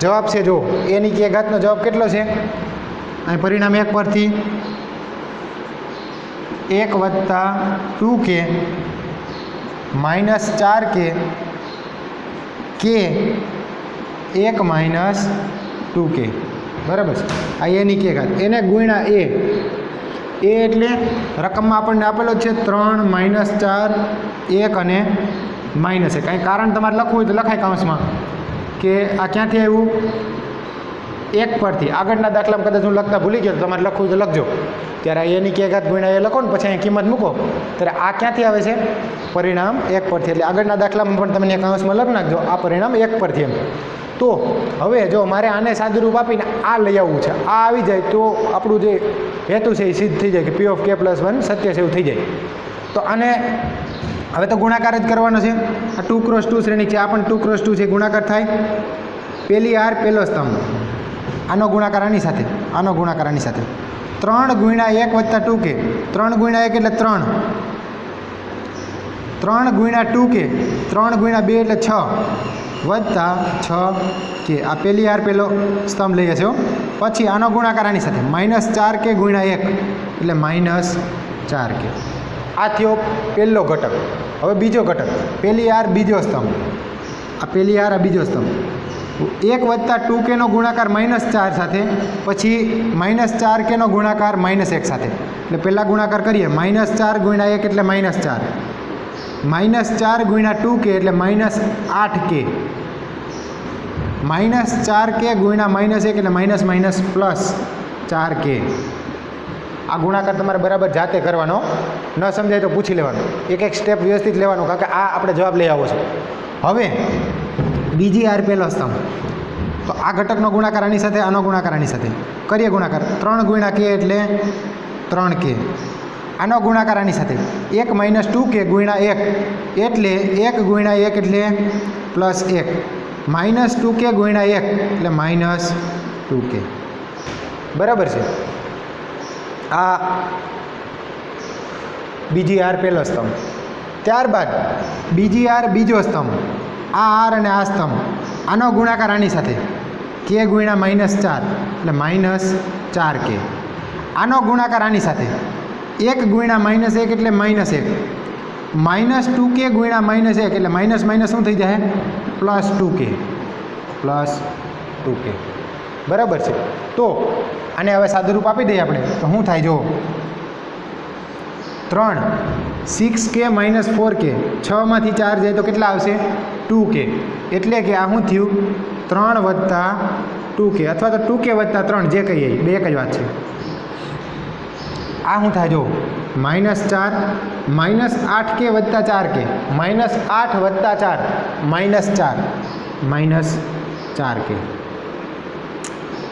Speaker 1: જવાબ છે જો a ની k ઘાતનો જવાબ કેટલો છે અહીં પરિણામ 1 પરથી 1 વત્તા 2k minus 4k k 1 minus 2k બરાબર છે આ a ની k ઘાત એને ગુણ્યા a એટલે રકમમાં આપણને આપેલો છે 3 માઇનસ 4 1 અને માઇનસ 1 કાંઈ કારણ તમારે લખવું હોય તો લખાય કાઉન્સમાં કે આ ક્યાંથી આવ્યું 1 પરથી આગળના દાખલામાં કદાચ હું લખતા ભૂલી ગયો તો તમારે લખવું હોય તો લખજો ત્યારે a ની k ઘાત ગુણ્યા એ લખો ને પછી અહીં કિંમત મૂકો ત્યારે આ ક્યાંથી આવે છે પરિણામ 1 પરથી એટલે આગળના દાખલામાં પણ તમે કાઉન્સમાં લખી નાખજો આ પરિણામ 1 પરથી એમ તો હવે જો મારે આને સાદુરૂપ આપીને આ લઈ આવવું છે આ આવી જાય તો આપણું જે હેતુ છે એ સિદ્ધ થઈ જાય કે p ઓફ k પ્લસ 1 સત્ય છે એવું થઈ જાય તો આને હવે તો ગુણાકાર જ કરવાનો છે આ 2 ક્રોસ 2 શ્રેણી છે આ પણ 2 ક્રોસ 2 છે ગુણાકાર થાય પહેલી આર પહેલો સ્તંભ આનો ગુણાકાર આની સાથે આનો ગુણાકાર આની સાથે 3 ગુણ્યા 1 વત્તા 2k 3 ગુણ્યા 1 એટલે 3 3 ગુણ્યા 2k 3 ગુણ્યા 2 એટલે 6 વત્તા 6k આ પહેલી આર પહેલો સ્તંભ લઈએ છે પછી આનો ગુણાકાર આની સાથે માઇનસ 4k ગુણ્યા 1 એટલે માઇનસ 4k આ થયો પહેલો ઘટક હવે બીજો ઘટક પહેલી આર બીજો સ્તંભ આ પહેલી આર આ બીજો સ્તંભ 1 વત્તા 2k નો ગુણાકાર માઇનસ 4 સાથે પછી માઇનસ 4k નો ગુણાકાર માઇનસ 1 સાથે એટલે પહેલાં ગુણાકાર કરીએ માઇનસ 4 ગુણ્યા 1 એટલે માઇનસ 4 માઇનસ 4 ગુણ્યા 2k એટલે માઇનસ 8k માઇનસ 4k ગુણ્યા માઇનસ 1 એટલે માઇનસ માઇનસ પ્લસ 4k આ ગુણાકાર તમારે બરાબર જાતે કરવાનો ન સમજાય તો પૂછી લેવાનું એક એક સ્ટેપ વ્યવસ્થિત લેવાનું કારણ કે આ આપણે જવાબ લઈ આવો છે હવે બીજી આર પહેલો સ્તંભ તો આ ઘટકનો ગુણાકાર આની સાથે આનો ગુણાકાર આની સાથે કરીએ ગુણાકાર 3 ગુણ્યા k એટલે 3k આનો ગુણાકાર આની સાથે 1 માઇનસ 2k ગુણ્યા 1 એટલે 1 ગુણ્યા 1 એટલે પ્લસ 1 માઇનસ 2k ગુણ્યા 1 એટલે માઇનસ 2k બરાબર છે આ બીજી આર પહેલો સ્તંભ ત્યારબાદ બીજી આર બીજો સ્તંભ આ આર અને આ સ્તંભ આનો ગુણાકાર આની સાથે k ગુણ્યા માઇનસ 4 એટલે માઇનસ 4k આનો ગુણાકાર આની સાથે 1 ગુણ્યા માઇનસ 1 એટલે માઇનસ 1 માઇનસ 2k ગુણ્યા માઇનસ 1 એટલે માઇનસ માઇનસ શું થઈ જાય પ્લસ 2k બરાબર છે તો આને હવે સાદુરૂપ આપી દઈએ આપણે તો શું થાય જો 3 6k માઇનસ 4k 6 માંથી 4 જાય તો કેટલા આવશે 2k એટલે કે આ શું થયું 3 વત્તા 2k અથવા તો 2k વત્તા 3 જે કહીએ બે એક જ વાત છે આ શું થાય જો માઇનસ 4 માઇનસ 8k વત્તા 4k માઇનસ 8 વત્તા 4 minus 4 minus 4k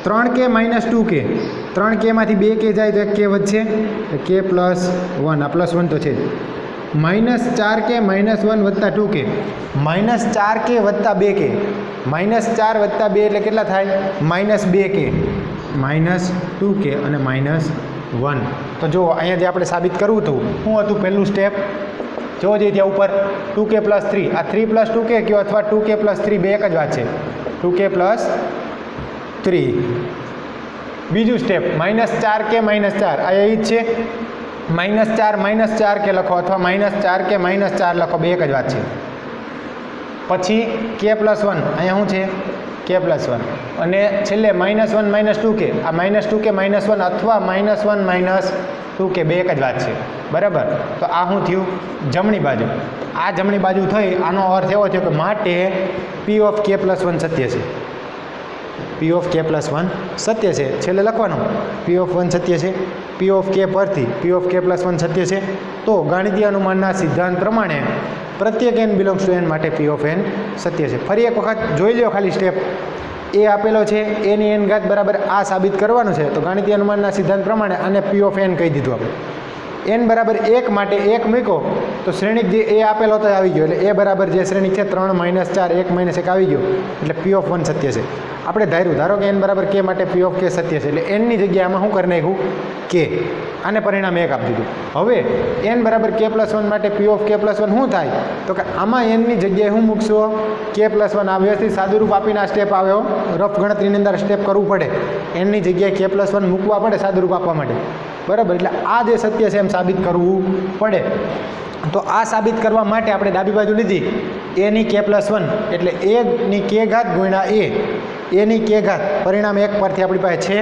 Speaker 1: 3k minus 2k, 3k માંથી 2k જાય તો 1k વધશે, k પ્લસ 1, આ પ્લસ 1 તો છે જ. -4k -1 વત્તા 2k, -4k વત્તા 2k, -4 વત્તા 2 એટલે કેટલા થાય? -2k, -2k અને -1. તો જો અહીંયા જે આપણે સાબિત કરવું હતું, શું હતું પહેલું સ્ટેપ? જો જે ત્યાં ઉપર 2k + 3, આ 3 + 2k કયો અથવા 2k + 3 બે એક જ વાત છે, 2k + 3. બીજું સ્ટેપ -4k -4, આ એ જ છે, -4 -4k લખો અથવા -4k -4 લખો, બે એક જ વાત છે. પછી k + 1, અહીંયા શું છે? k + 1 અને છેલ્લે -1 -2k, આ -2k -1 અથવા -1 -2k બે એક જ વાત છે, બરાબર. તો આ શું થયું? જમણી બાજુ. આ જમણી બાજુ થઈ, આનો અર્થ એવો થયો કે માટે p ઓફ k + 1 સત્ય છે. p ઓફ k + 1 સત્ય છે. છેલ્લે લખવાનું p ઓફ 1 સત્ય છે. p ઓફ k પરથી p ઓફ k + 1 સત્ય છે. તો ગાણિતીય અનુમાનના સિદ્ધાંત પ્રમાણે પ્રત્યેક n બિલોંગ્સ ટુ n માટે p ઓફ n સત્ય છે. ફરી એક વખત જોઈ લ્યો ખાલી સ્ટેપ. એ આપેલો છે, a ની n ઘાત બરાબર આ સાબિત કરવાનું છે. તો ગાણિતીય અનુમાનના સિદ્ધાંત પ્રમાણે આને p ઓફ n કહી દીધું આપણે. n બરાબર 1 માટે 1 મૂકો તો શ્રેણિક જે a આપેલો તો આવી ગયો, એટલે a બરાબર જે શ્રેણિક છે 3 - 4 1 - 1 આવી ગયો, એટલે p ઓફ 1 સત્ય છે. આપણે ધારો કે n બરાબર k માટે p ઓફ k સત્ય છે, એટલે n ની જગ્યાએ આમાં શું કરી નાખ્યું? k. આને પરિણામ 1 આપી દીધું. હવે n બરાબર k + 1 માટે p ઓફ k + 1 શું થાય? તો કે આમાં n ની જગ્યાએ શું મૂકશો? k + 1. આ વ્યવસ્થિત સાદુરૂપ આપીને આ સ્ટેપ આવ્યો, રફ ગણતરીની અંદર સ્ટેપ કરવું પડે, n ની જગ્યાએ k + 1 મૂકવા પડે સાદુરૂપ આપવા માટે, બરાબર. એટલે આ જે સત્ય છે એમ સાબિત કરવું પડે. તો આ સાબિત કરવા માટે આપણે ડાબી બાજુ લીધી a ની k + 1, એટલે a ની k ઘાત ગુણ્યા a ની k ઘાત, પરિણામ 1 પરથી આપણી પાસે છે,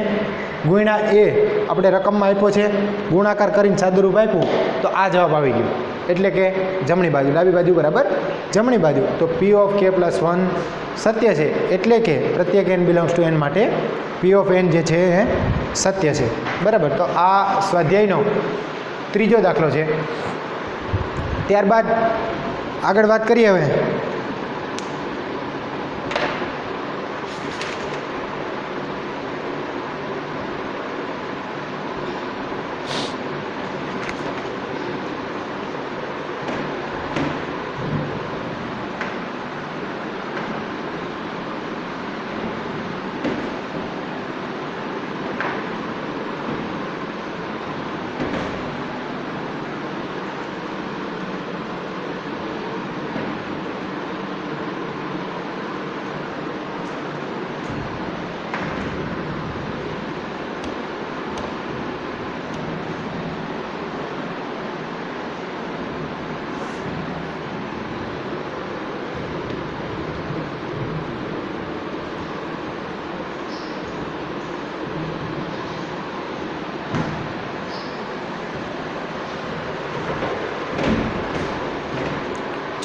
Speaker 1: ગુણ્યા a આપણે રકમમાં આપ્યો છે, ગુણાકાર કરીને સાદુરૂપ આપ્યું તો આ જવાબ આવી ગયો. એટલે કે જમણી બાજુ, ડાબી બાજુ બરાબર જમણી બાજુ. તો p ઓફ k + 1 સત્ય છે. એટલે કે પ્રત્યેક n બિલોંગ્સ ટુ n માટે p ઓફ n જે છે એ સત્ય છે, બરાબર. તો આ સ્વાધ્યાયનો ત્રીજો દાખલો છે. ત્યારબાદ આગળ વાત કરીએ હવે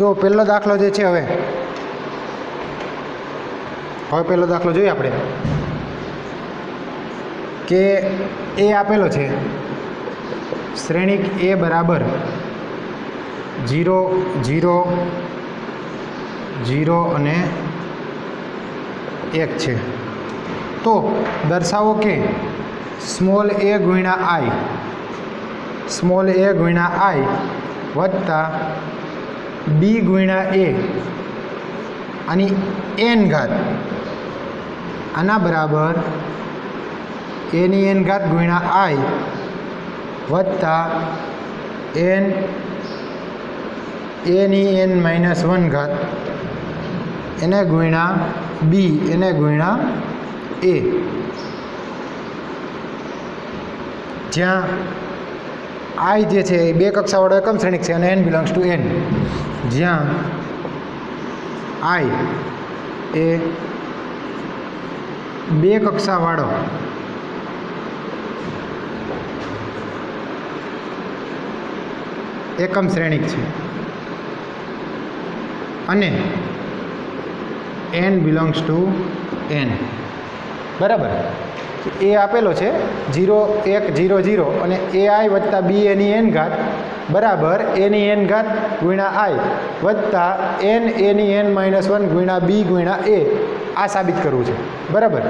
Speaker 1: જો પહેલો દાખલો જે છે, હવે પહેલો દાખલો જોઈએ આપણે કે એ આપેલો છે, શ્રેણિક a બરાબર 0 0 0 અને 1 છે. તો દર્શાવો કે સ્મોલ a ગુણ્યા i વત્તા b ગુણ્યા a આની n ઘાત, આના બરાબર a ની n ઘાત ગુણ્યા i વત્તા n a ની n - 1 ઘાત એને ગુણ્યા b એને ગુણ્યા a, જ્યાં i જે છે એ બે કક્ષાવાળો એકમ શ્રેણિક છે અને n બિલોંગ્સ ટુ n, જ્યાં i એ બે કક્ષાવાળો એકમ શ્રેણિક છે અને n બિલોંગ્સ ટુ n, બરાબર. એ આપેલો છે 0 1 0 0 અને ai વત્તા b ની n ઘાત બરાબર a ની n ઘાત ગુણ્યા i વત્તા n a ની n - 1 ગુણ્યા b ગુણ્યા a, આ સાબિત કરવું છે, બરાબર.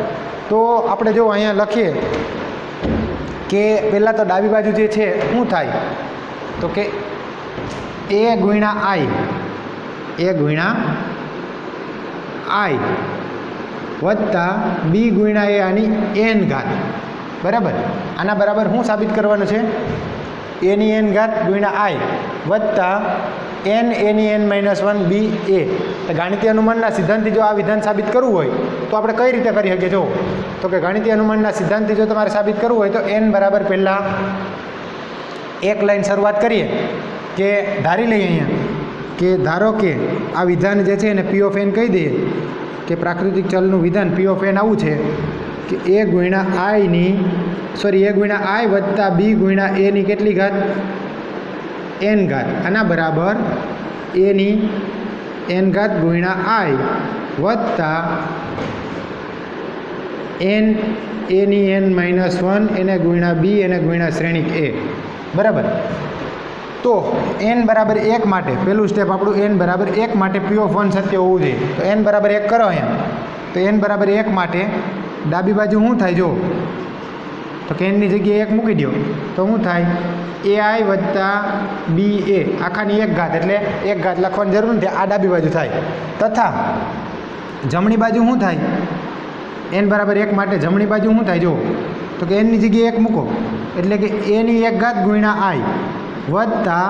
Speaker 1: તો આપણે જો અહીંયા લખીએ કે પહેલાં તો ડાબી બાજુ જે છે શું થાય તો કે એ ગુણ્યા આઈ વત્તા બી ગુણ્યા એ આની એન ઘાત બરાબર. આના બરાબર શું સાબિત કરવાનું છે? એની એન ઘાત ગુણ્યા આઈ વત્તા એન એની એન -1 બી એ. ગાણિતીય અનુમાનના સિદ્ધાંતથી જો આ વિધાન સાબિત કરવું હોય તો આપણે કઈ રીતે કરી શકીએ? જો તો કે ગાણિતીય અનુમાનના સિદ્ધાંતથી જો તમારે સાબિત કરવું હોય તો એન બરાબર પહેલાં એક લાઈન શરૂઆત કરીએ કે ધારી લઈએ અહીંયા કે ધારો કે આ વિધાન જે છે એને પી ઓફ એન કહી દઈએ કે પ્રાકૃતિક ચલનું વિધાન પી ઓફ એન આવું છે કે એ ગુણ્યા આઈ વત્તા બી ગુણ્યા એની કેટલી ઘાત? એન ઘાત. આના બરાબર એની એન ઘાત ગુણ્યા આઈ વત્તા એન એની એન -1 એને ગુણ્યા બી એને ગુણ્યા શ્રેણિક એ બરાબર. તો એન બરાબર 1 માટે પહેલું સ્ટેપ આપણું એન બરાબર 1 માટે પી ઓફ 1 સત્ય હોવું જોઈએ. તો એન બરાબર 1 કરો અહીંયા. તો એન બરાબર 1 માટે ડાબી બાજુ શું થાય? જો તો કે એનની જગ્યાએ 1 મૂકી દો તો શું થાય? એ આઈ વત્તા બી એ આખાની 1 ઘાત એટલે 1 ઘાત લખવાની જરૂર નથી. આ ડાબી બાજુ થાય. તથા જમણી બાજુ શું થાય? એન બરાબર 1 માટે જમણી બાજુ શું થાય? જો તો કે એનની જગ્યાએ 1 મૂકો એટલે કે એની 1 ઘાત ગુણ્યા આઈ વત્તા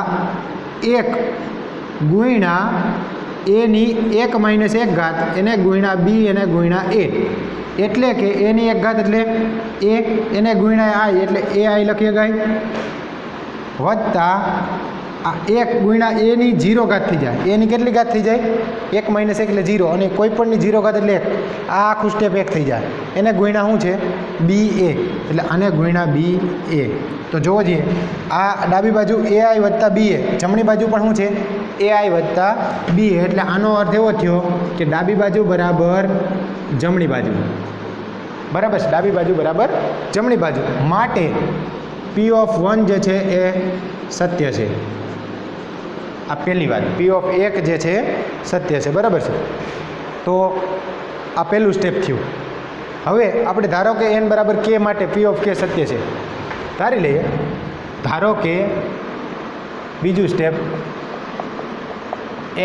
Speaker 1: 1 ગુણ્યા એની 1 -1 ઘાત એને ગુણ્યા બી એને ગુણ્યા એ એટલે કે એની 1 ઘાત એટલે એ એને ગુણ્યા આઈ એટલે એ આઈ લખી શકાય વત્તા આ 1 ગુણ્યા એની 0 ઘાત થઈ જાય. એની કેટલી ઘાત થઈ જાય? 1 - 1 એટલે 0 અને કોઈ પણની 0 ઘાત એટલે 1. આ આખું સ્ટેપ 1 થઈ જાય. એને ગુણ્યા શું છે? બી એ એટલે આને ગુણ્યા બી એ. તો જોવો જોઈએ આ ડાબી બાજુ એ આઈ વત્તા બી એ, જમણી બાજુ પણ શું છે? એ આઈ વત્તા બી એ. એટલે આનો અર્થ એવો થયો કે ડાબી બાજુ બરાબર જમણી બાજુ બરાબર છે. ડાબી બાજુ બરાબર જમણી બાજુ માટે પી ઓફ 1 જે છે એ સત્ય છે. આ પહેલી વાત. પી ઓફ 1 જે છે સત્ય છે બરાબર છે. તો આ પહેલું સ્ટેપ થયું. હવે આપણે ધારો કે એન બરાબર કે માટે પી ઓફ કે સત્ય છે ધારી લઈએ. ધારો કે બીજું સ્ટેપ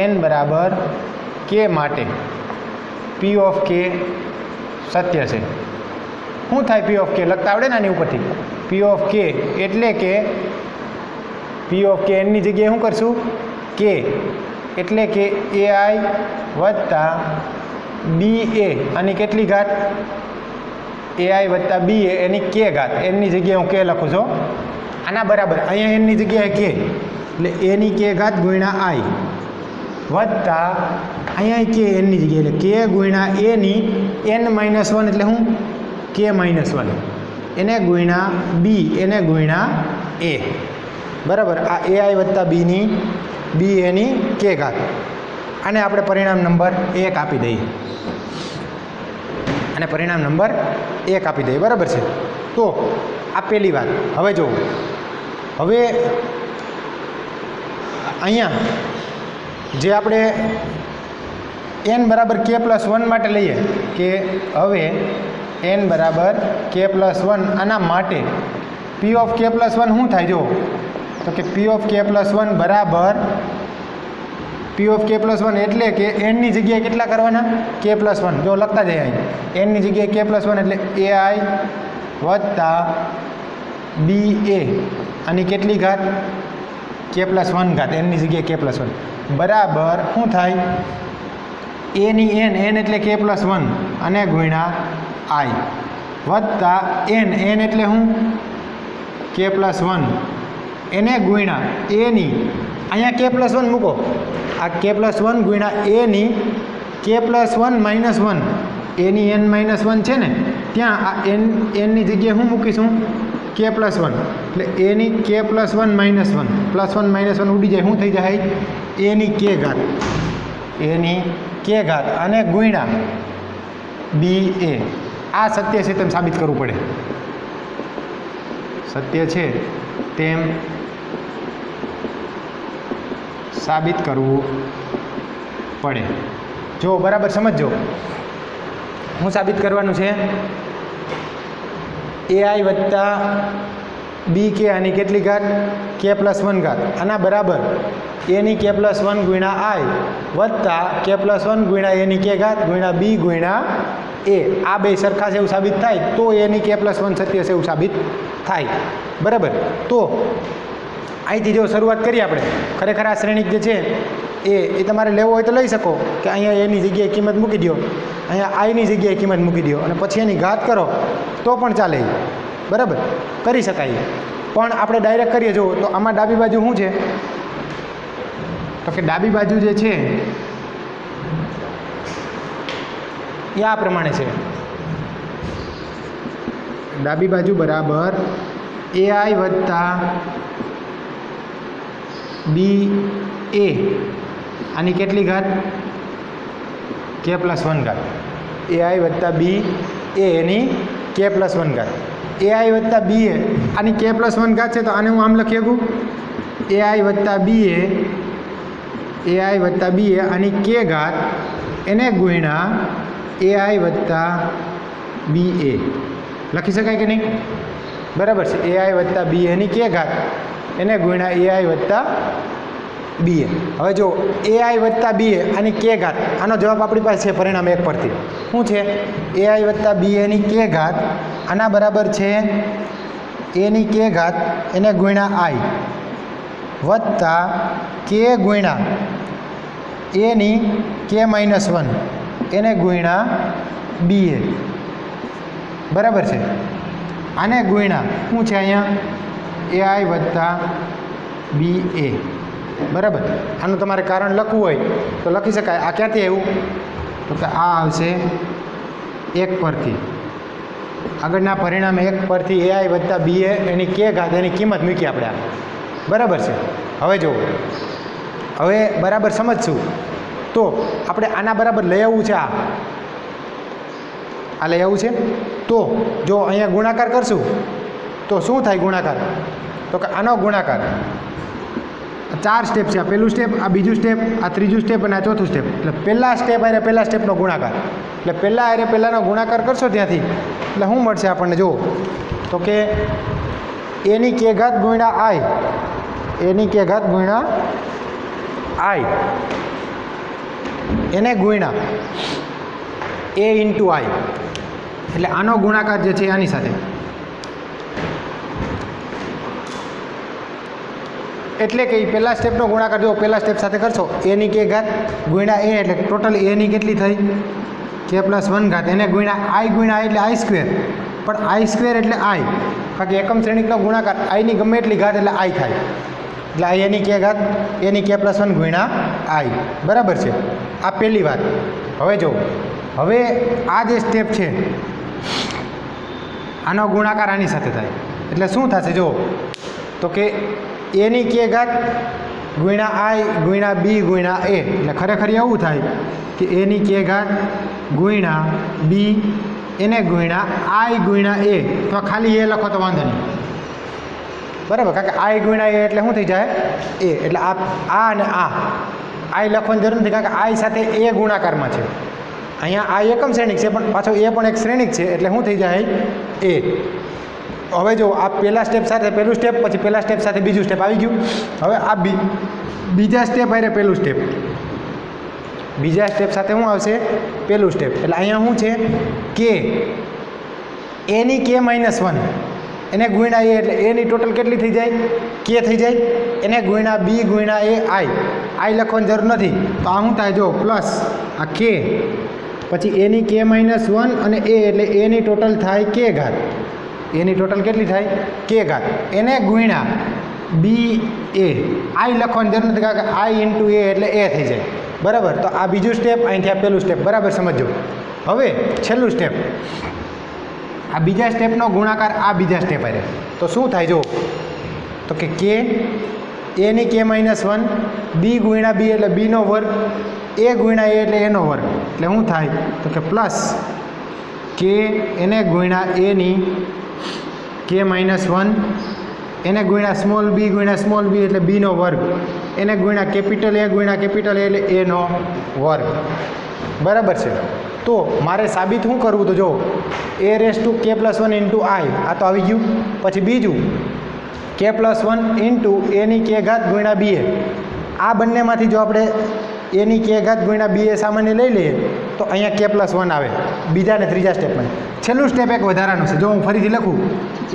Speaker 1: એન બરાબર કે માટે પી ઓફ કે સત્ય છે. શું થાય? પી ઓફ કે લખતા આવડે ને આની ઉપરથી? પી ઓફ કે એટલે કે પી ઓફ કે એનની જગ્યાએ શું કરશું? કે એટલે કે એ આઈ વત્તા બી એ આની કેટલી ઘાત? એ આઈ વત્તા બી એ એની કે ઘાત. એનની જગ્યાએ હું કે લખું છું. આના બરાબર અહીંયા એનની જગ્યાએ કે એટલે એની કે ઘાત ગુણ્યા આઈ વત્તા અહીંયા કે એનની જગ્યાએ એટલે કે ગુણ્યા એની એન -1 એટલે શું? કે -1 એને ગુણ્યા બી એને ગુણ્યા એ બરાબર. આ એ આઈ વત્તા બી એની કે ઘાત. આને આપણે પરિણામ નંબર 1 આપી દઈએ. અને પરિણામ નંબર 1 આપી દઈએ બરાબર છે. તો આ પહેલી વાત. હવે જો હવે અહીંયા જે આપણે એન બરાબર કે +1 માટે લઈએ કે હવે એન બરાબર કે +1 આના માટે પી ઓફ કે +1 શું થાય? જો તો કે પી ઓફ કે +1 બરાબર પી ઓફ કે +1 એટલે કે એનની જગ્યાએ કેટલા કરવાના? કે +1. જો લખતા જાય અહીં એનની જગ્યાએ કે +1 એટલે એ આઈ વત્તા બી એ આની કેટલી ઘાત? કે +1 ઘાત એનની જગ્યાએ કે +1 બરાબર શું થાય? એની એન એટલે કે +1 અને ગુણ્યા આઈ વત્તા એન એટલે શું? કે +1 એને ગુણ્યા એની અહીંયા કે +1 મૂકો. આ કે +1 ગુણ્યા એની કે +1 -1 એની એન -1 છે ને ત્યાં આ એનની જગ્યાએ શું મૂકીશું? કે +1 એટલે એની કે +1 -1 +1 -1 ઉડી જાય. શું થઈ જાય? એની કે ઘાત અને ગુણ્યા બી એ. આ સત્ય છે તેમ સાબિત કરવું પડે. સત્ય છે તેમ સાબિત કરવું પડે. જો બરાબર સમજજો. શું સાબિત કરવાનું છે? AI વત્તા BK આની કેટલી ઘાત K+1 ઘાત આના બરાબર A ની K+1 ગુણ્યા I વત્તા K+1 ગુણ્યા A ની K ઘાત ગુણ્યા B ગુણ્યા A આ બે સરખા છે એવું સાબિત થાય તો A ની K+1 સત્ય છે એવું સાબિત થાય બરાબર તો અહીંથી જો શરૂઆત કરીએ આપણે ખરેખર આ શ્રેણિક જે છે એ તમારે લેવો હોય તો લઈ શકો કે અહીંયા એની જગ્યાએ કિંમત મૂકી દો અહીંયા આઈની જગ્યાએ કિંમત મૂકી દો અને પછી એની ઘાત કરો તો પણ ચાલે બરાબર કરી શકાય પણ આપણે ડાયરેક્ટ કરીએ જો તો આમાં ડાબી બાજુ શું છે તો કે ડાબી બાજુ જે છે એ આ પ્રમાણે છે ડાબી બાજુ બરાબર AI વત્તા BA આની કેટલી ઘાત K+1 ઘાત AI વત્તા BA એની K+1 ઘાત AI વત્તા BA આની K+1 ઘાત છે તો આને હું આમ લખી શકું AI વત્તા BA આની K ઘાત એને ગુણ્યા AI વત્તા BA લખી શકાય કે નહીં બરાબર છે AI વત્તા BA ની K ઘાત એને ગુણ્યા AI વત્તા BA હવે જો AI વત્તા BA આની K ઘાત આનો જવાબ આપણી પાસે છે પરિણામ 1 પરથી શું છે AI વત્તા BA ની K ઘાત આના બરાબર છે A ની K ઘાત એને ગુણ્યા I વત્તા K ગુણ્યા A ની K-1 એને ગુણ્યા BA બરાબર છે આને ગુણ્યા શું છે અહીંયા AI વત્તા BA બરાબર આનું તમારે કારણ લખવું હોય તો લખી શકાય આ ક્યાંથી આવ્યું તો કે આ આવશે 1 પરથી આગળના પરિણામ 1 પરથી AI વત્તા BA એની K ઘાત એની કિંમત મૂકી આપણે આ બરાબર છે હવે જુઓ હવે બરાબર સમજશું તો આપણે આના બરાબર લઈ આવવું છે આ લઈ આવવું છે તો જો અહીંયા ગુણાકાર કરશું તો શું થાય ગુણાકાર તો કે આનો ગુણાકાર 4 સ્ટેપ છે આ પહેલું સ્ટેપ આ બીજું સ્ટેપ આ ત્રીજું સ્ટેપ અને આ ચોથું સ્ટેપ એટલે પહેલા સ્ટેપ આરે પહેલા સ્ટેપનો ગુણાકાર એટલે પહેલા આરે પહેલાનો ગુણાકાર કરશો ત્યાંથી એટલે શું મળશે આપણને જુઓ તો કે A ની K ઘાત ગુણ્યા I A ની K ઘાત ગુણ્યા I એને ગુણ્યા A ઇન્ટુ I એટલે આનો ગુણાકાર જે છે આની સાથે એટલે કે પહેલા સ્ટેપનો ગુણાકાર જો પહેલા સ્ટેપ સાથે કરશો A ની K ઘાત ગુણ્યા A એટલે ટોટલ A ની કેટલી થઈ K+1 ઘાત એને ગુણ્યા I ગુણ્યા I એટલે I સ્ક્વેર પણ I સ્ક્વેર એટલે I કારણ કે એકમ શ્રેણિકનો ગુણાકાર I ની ગમે એટલી ઘાત એટલે I થાય એટલે I એની K ઘાત A ની K+1 ગુણ્યા I બરાબર છે આ પહેલી વાત હવે જો હવે આ જે સ્ટેપ છે આનો ગુણાકાર આની સાથે થાય એટલે શું થશે જો તો કે A ની K ઘાત ગુણ્યા I ગુણ્યા B ગુણ્યા A એટલે ખરેખર એવું થાય કે A ની K ઘાત ગુણ્યા B એને ગુણ્યા I ગુણ્યા A તો ખાલી A લખો તો વાંધો નહીં બરાબર કારણ કે I ગુણ્યા A એટલે શું થઈ જાય A એટલે આ અને આ I લખવાની જરૂર નથી કારણ કે I સાથે A ગુણાકારમાં છે અહીંયા I એકમ શ્રેણિક છે પણ પાછો A પણ એક શ્રેણિક છે એટલે શું થઈ જાય A હવે જો આ પહેલા સ્ટેપ સાથે પહેલું સ્ટેપ પછી પહેલા સ્ટેપ સાથે બીજું સ્ટેપ આવી ગયું હવે આ બીજા સ્ટેપ આરે પહેલું સ્ટેપ બીજા સ્ટેપ સાથે શું આવશે પહેલું સ્ટેપ એટલે અહીંયા શું છે કે A ની K-1 એને ગુણ્યા A એટલે A ની ટોટલ કેટલી થઈ જાય K થઈ જાય એને ગુણ્યા B ગુણ્યા I લખવાની જરૂર નથી તો આ શું થાય જો પ્લસ આ K પછી A ની K-1 અને A એટલે A ની ટોટલ થાય K ઘાત એની ટોટલ કેટલી થાય K ઘાત એને ગુણ્યા B A I લખવાની જરૂર નથી કારણ કે I ઇન્ટુ A એટલે A થઈ જાય બરાબર તો આ બીજું સ્ટેપ અહીંથી આ પહેલું સ્ટેપ બરાબર સમજો હવે છેલ્લું સ્ટેપ આ બીજા સ્ટેપનો ગુણાકાર આ બીજા સ્ટેપ આવે તો શું થાય જો તો કે K A ની K-1 B ગુણ્યા B એટલે B નો વર્ગ A ગુણ્યા A એટલે A નો વર્ગ એટલે શું થાય તો કે પ્લસ K એને ગુણ્યા A ની K-1 એને ગુણ્યા સ્મોલ b એટલે b નો વર્ગ એને ગુણ્યા કેપિટલ A ગુણ્યા કેપિટલ A એટલે A નો વર્ગ બરાબર છે તો મારે સાબિત શું કરવું? તો જો a raise to k plus 1 into i આ તો આવી ગયું. પછી બીજું k પ્લસ 1 ઇન્ટુ એની k ઘાત ગુણ્યા ba. આ બંનેમાંથી જો આપણે એની k ઘાત ગુણ્યા ba સામાન્ય લઈ લઈએ તો અહીંયા k પ્લસ 1 આવે બીજા ને ત્રીજા સ્ટેપમાં. છેલ્લું સ્ટેપ એક વધારાનું છે. જો હું ફરીથી લખું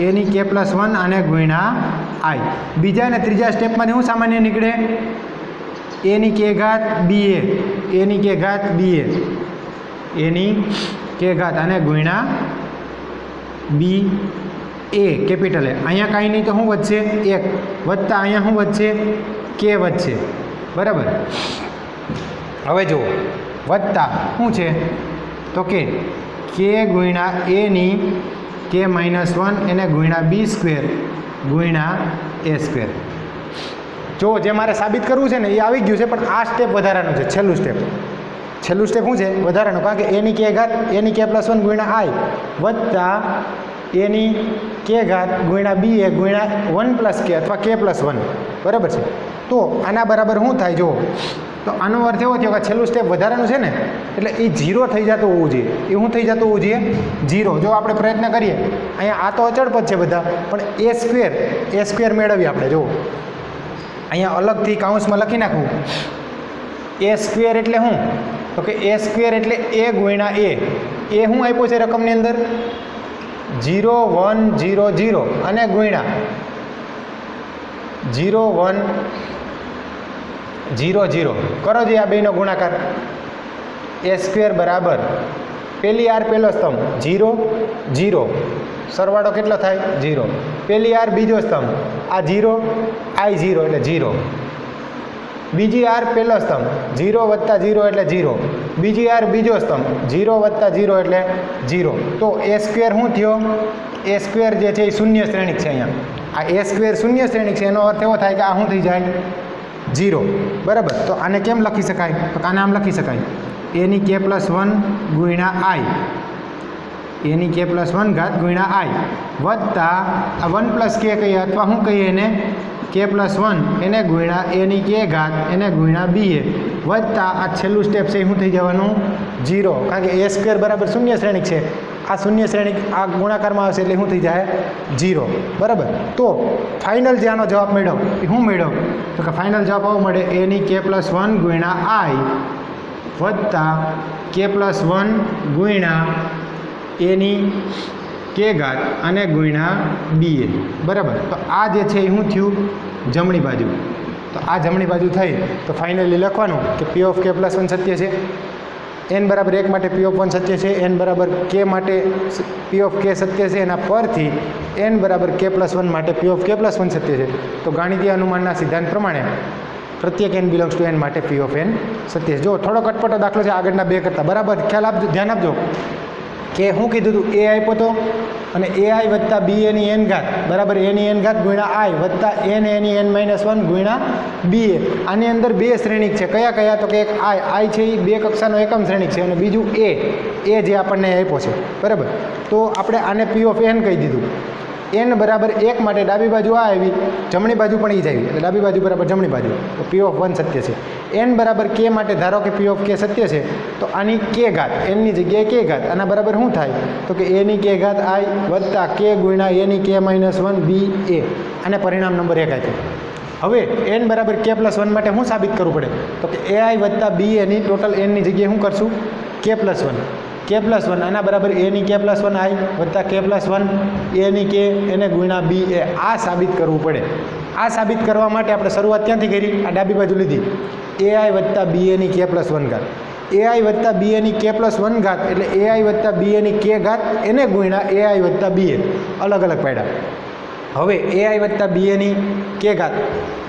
Speaker 1: એની k પ્લસ 1 અને ગુણ્યા i. બીજા ને ત્રીજા સ્ટેપમાંથી શું સામાન્ય નીકળે? એની k ઘાત ba, એની k ઘાત ba, એની k ઘાત અને ગુણ્યા b a કેપિટલ એ. અહીંયા કાંઈ નહીં તો શું વધશે? 1 વત્તા અહીંયા શું વધશે? k વધશે. બરાબર. હવે જુઓ વત્તા શું છે? તો કે k ગુણ્યા એની k માઇનસ 1 એને ગુણ્યા b સ્ક્વેર ગુણ્યા a સ્ક્વેર. જો જે મારે સાબિત કરવું છે ને એ આવી ગયું છે, પણ આ સ્ટેપ વધારાનું છે. છેલ્લું સ્ટેપ શું છે? વધારાનું. કારણ કે એની k ઘાત એની k પ્લસ 1 ગુણ્યા i વત્તા એની k ઘાત ગુણ્યા b એ ગુણ્યા 1 પ્લસ k અથવા k પ્લસ 1. બરાબર છે. તો આના બરાબર શું થાય? જો તો આનો અર્થ એવો થયો કે છેલ્લું સ્ટેપ વધારાનું છે ને એટલે એ 0 થઈ જતું હોવું જોઈએ. એ શું થઈ જતું હોવું જોઈએ? 0. જો આપણે પ્રયત્ન કરીએ અહીંયા આ તો અચળ પદ છે બધા, પણ એ સ્ક્વેર મેળવીએ આપણે. જો અહીંયા અલગથી કાઉન્સમાં લખી નાખવું એ સ્ક્વેર એટલે શું? તો કે એ સ્ક્વેર એટલે a ગુણ્યા a. એ શું આપ્યું છે રકમની અંદર? 0 1 0 0 અને ગુણ્યા 0 1 0 0. કરો જે આ બેનો ગુણાકાર. એ સ્ક્વેર બરાબર પેલી આર પહેલો સ્તંભ 0 0 સરવાળો કેટલો થાય? 0. પેલી આર બીજો સ્તંભ આ 0 i 0 એટલે 0. બીજી આર પહેલો સ્તંભ 0 વત્તા 0 એટલે 0. બીજી આર બીજો સ્તંભ 0 વત્તા 0 એટલે 0. તો એ સ્ક્વેર શું થયો? એ સ્ક્વેર જે છે એ શૂન્ય શ્રેણિક છે. અહીંયા આ એ સ્ક્વેર શૂન્ય શ્રેણિક છે એનો અર્થ એવો થાય કે આ શું થઈ જાય? 0. બરાબર. તો આને કેમ લખી શકાય? તો આને આમ લખી શકાય એની k પ્લસ 1 ગુણ્યા i, એની k પ્લસ 1 ઘાત ગુણ્યા i વત્તા આ 1 પ્લસ k કહીએ અથવા શું કહીએ એને? k પ્લસ 1 એને ગુણ્યા એની k ઘાત એને ગુણ્યા ba વત્તા આ છેલ્લું સ્ટેપ છે શું થઈ જવાનું? 0. કારણ કે એ સ્ક્વેર બરાબર શૂન્ય શ્રેણિક છે. આ શૂન્ય શ્રેણિક આ ગુણાકારમાં આવશે એટલે શું થઈ જાય? 0. બરાબર. તો ફાઇનલ જે આનો જવાબ મળ્યો એ શું મળ્યો? તો કે ફાઇનલ જવાબ આવો મળે એની k પ્લસ 1 ગુણ્યા i વત્તા k પ્લસ 1 ગુણ્યા એની k ઘાત અને ગુણ્યા ba. બરાબર. તો આ જે છે એ શું થયું? જમણી બાજુ. તો આ જમણી બાજુ થઈ તો ફાઇનલી લખવાનું કે p ઓફ k પ્લસ 1 સત્ય છે, n બરાબર 1 માટે p ઓફ 1 સત્ય છે, n બરાબર k માટે p ઓફ k સત્ય છે. એના પરથી n બરાબર k પ્લસ 1 માટે p ઓફ k પ્લસ 1 સત્ય છે. તો ગાણિતીય અનુમાનના સિદ્ધાંત પ્રમાણે પ્રત્યેક n બિલોંગ્સ ટુ n માટે p ઓફ n સત્ય છે. જો થોડો કટપટો દાખલો છે આગળના બે કરતાં. બરાબર ખ્યાલ આપજો, ધ્યાન આપજો કે શું કીધું હતું? a આપ્યો હતો અને ai વત્તા b એની n ઘાત બરાબર એની n ઘાત ગુણ્યા i વત્તા n એની n માઇનસ 1 ગુણ્યા ba. આની અંદર બે શ્રેણિક છે. કયા કયા? તો કે એક i છે એ બે કક્ષાનો એકમ શ્રેણિક છે અને બીજું a જે આપણને આપ્યો છે. બરાબર. તો આપણે આને p ઓફ n કહી દીધું. n બરાબર 1 માટે ડાબી બાજુ આ આવી, જમણી બાજુ પણ એ જ આવી, એટલે ડાબી બાજુ બરાબર જમણી બાજુ. તો p ઓફ 1 સત્ય છે. n બરાબર k માટે ધારો કે p ઓફ k સત્ય છે તો આની k ઘાત n ની જગ્યાએ k ઘાત આના બરાબર શું થાય? તો કે a ની k ઘાત i વત્તા k ગુણ્યા a ની k માઇનસ 1 b a. આને પરિણામ નંબર 1 આપ્યું. હવે n બરાબર k પ્લસ 1 માટે શું સાબિત કરવું પડે? તો કે ai વત્તા b એની ટોટલ n ની જગ્યાએ શું કરશું? k plus 1. k પ્લસ 1 આના બરાબર a ની k પ્લસ 1 i વત્તા k પ્લસ 1 a ની k એને ગુણ્યા b a. આ સાબિત કરવું પડે. આ સાબિત કરવા માટે આપણે શરૂઆત ક્યાંથી કરી? આ ડાબી બાજુ લીધી. ai વત્તા b a ની k પ્લસ 1 ઘાત. ai વત્તા b a ની k પ્લસ 1 ઘાત એટલે ai વત્તા b a ની k ઘાત એને ગુણ્યા ai વત્તા b a. અલગ અલગ પાડ્યા. હવે ai વત્તા b a ની k ઘાત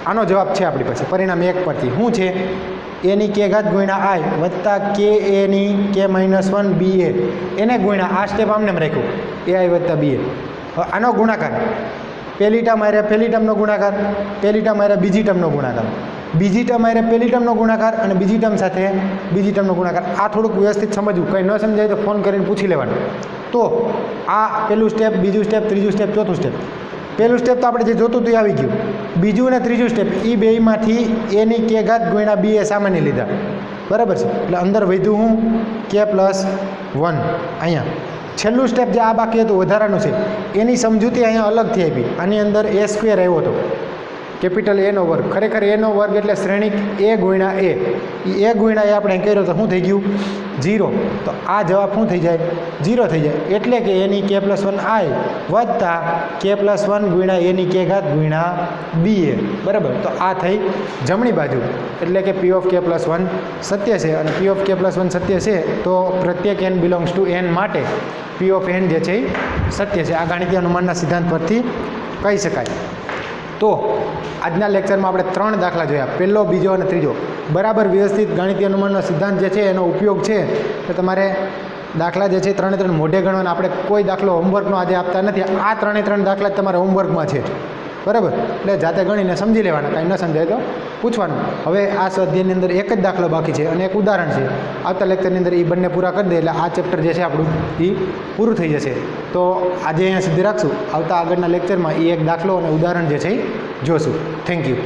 Speaker 1: આનો જવાબ છે આપણી પાસે પરિણામ 1 પરથી. શું છે? a ની k ઘાત ગુણ્યા i વત્તા k a ની k માઇનસ 1 b a એને ગુણ્યા આ સ્ટેપ આમને રાખ્યું ai વત્તા b a. હવે આનો ગુણાકાર પહેલી ટર્મ આરે પહેલી ટર્મનો ગુણાકાર, પહેલી ટર્મ આરે બીજી ટર્મનો ગુણાકાર, બીજી ટર્મ આરે પહેલી ટર્મનો ગુણાકાર અને બીજી ટર્મ સાથે બીજી ટર્મનો ગુણાકાર. આ થોડુંક વ્યવસ્થિત સમજવું. કંઈ ન સમજાય તો ફોન કરીને પૂછી લેવાનું. તો આ પહેલું સ્ટેપ, બીજું સ્ટેપ, ત્રીજું સ્ટેપ, ચોથું સ્ટેપ. પહેલું સ્ટેપ તો આપણે જે જોતું હતું એ આવી ગયું. બીજું અને ત્રીજું સ્ટેપ એ બેમાંથી a ની k ઘાત ગુણ્યા b એ સામાન્ય લીધા. બરાબર છે. એટલે અંદર વધ્યું હું k+1 અહીંયા છેલ્લું સ્ટેપ જે આ બાકી હતું વધારાનું છે એની સમજૂતી અહીંયા અલગથી આપી. આની અંદર a² આવ્યો હતો, કેપિટલ A નો વર્ગ. ખરેખર A નો વર્ગ એટલે શ્રેણિક A ગુણ્યા A. એ A ગુણ્યા A આપણે કર્યો તો શું થઈ ગયું 0. તો આ જવાબ શું થઈ જાય 0 થઈ જાય. એટલે કે એની k+1i વત્તા k+1 ગુણ્યા એની k ઘાત ગુણ્યા BA. બરાબર. તો આ થઈ જમણી બાજુ. એટલે કે P ઓફ k+1 સત્ય છે. અને P ઓફ k+1 સત્ય છે તો પ્રત્યેક n બિલોંગ્સ ટુ n માટે P ઓફ n જે છે એ સત્ય છે. આ ગાણિતીય અનુમાનના સિદ્ધાંત પરથી કહી શકાય. તો આજના લેક્ચરમાં આપણે 3 દાખલા જોયા, પહેલો, બીજો અને ત્રીજો. બરાબર વ્યવસ્થિત ગાણિતીય અનુમાનનો સિદ્ધાંત જે છે એનો ઉપયોગ છે તો તમારે દાખલા જે છે 3 મોઢે ગણવાના. આપણે કોઈ દાખલો હોમવર્કનો આજે આપતા નથી. આ 3 દાખલા જ તમારે હોમવર્કમાં છે. બરાબર. એટલે જાતે ગણીને સમજી લેવાના, કાંઈ ન સમજાય તો પૂછવાનું. હવે આ સ્વાધ્યાયની અંદર એક જ દાખલો બાકી છે અને એક ઉદાહરણ છે. આવતા લેક્ચરની અંદર એ બંને પૂરા કરી દે એટલે આ ચેપ્ટર જે છે આપણું એ પૂરું થઈ જશે. તો આજે અહીંયા સુધી રાખશું. આવતા આગળના લેક્ચરમાં એ એક દાખલો અને ઉદાહરણ જે છે એ જોશું. Thank you.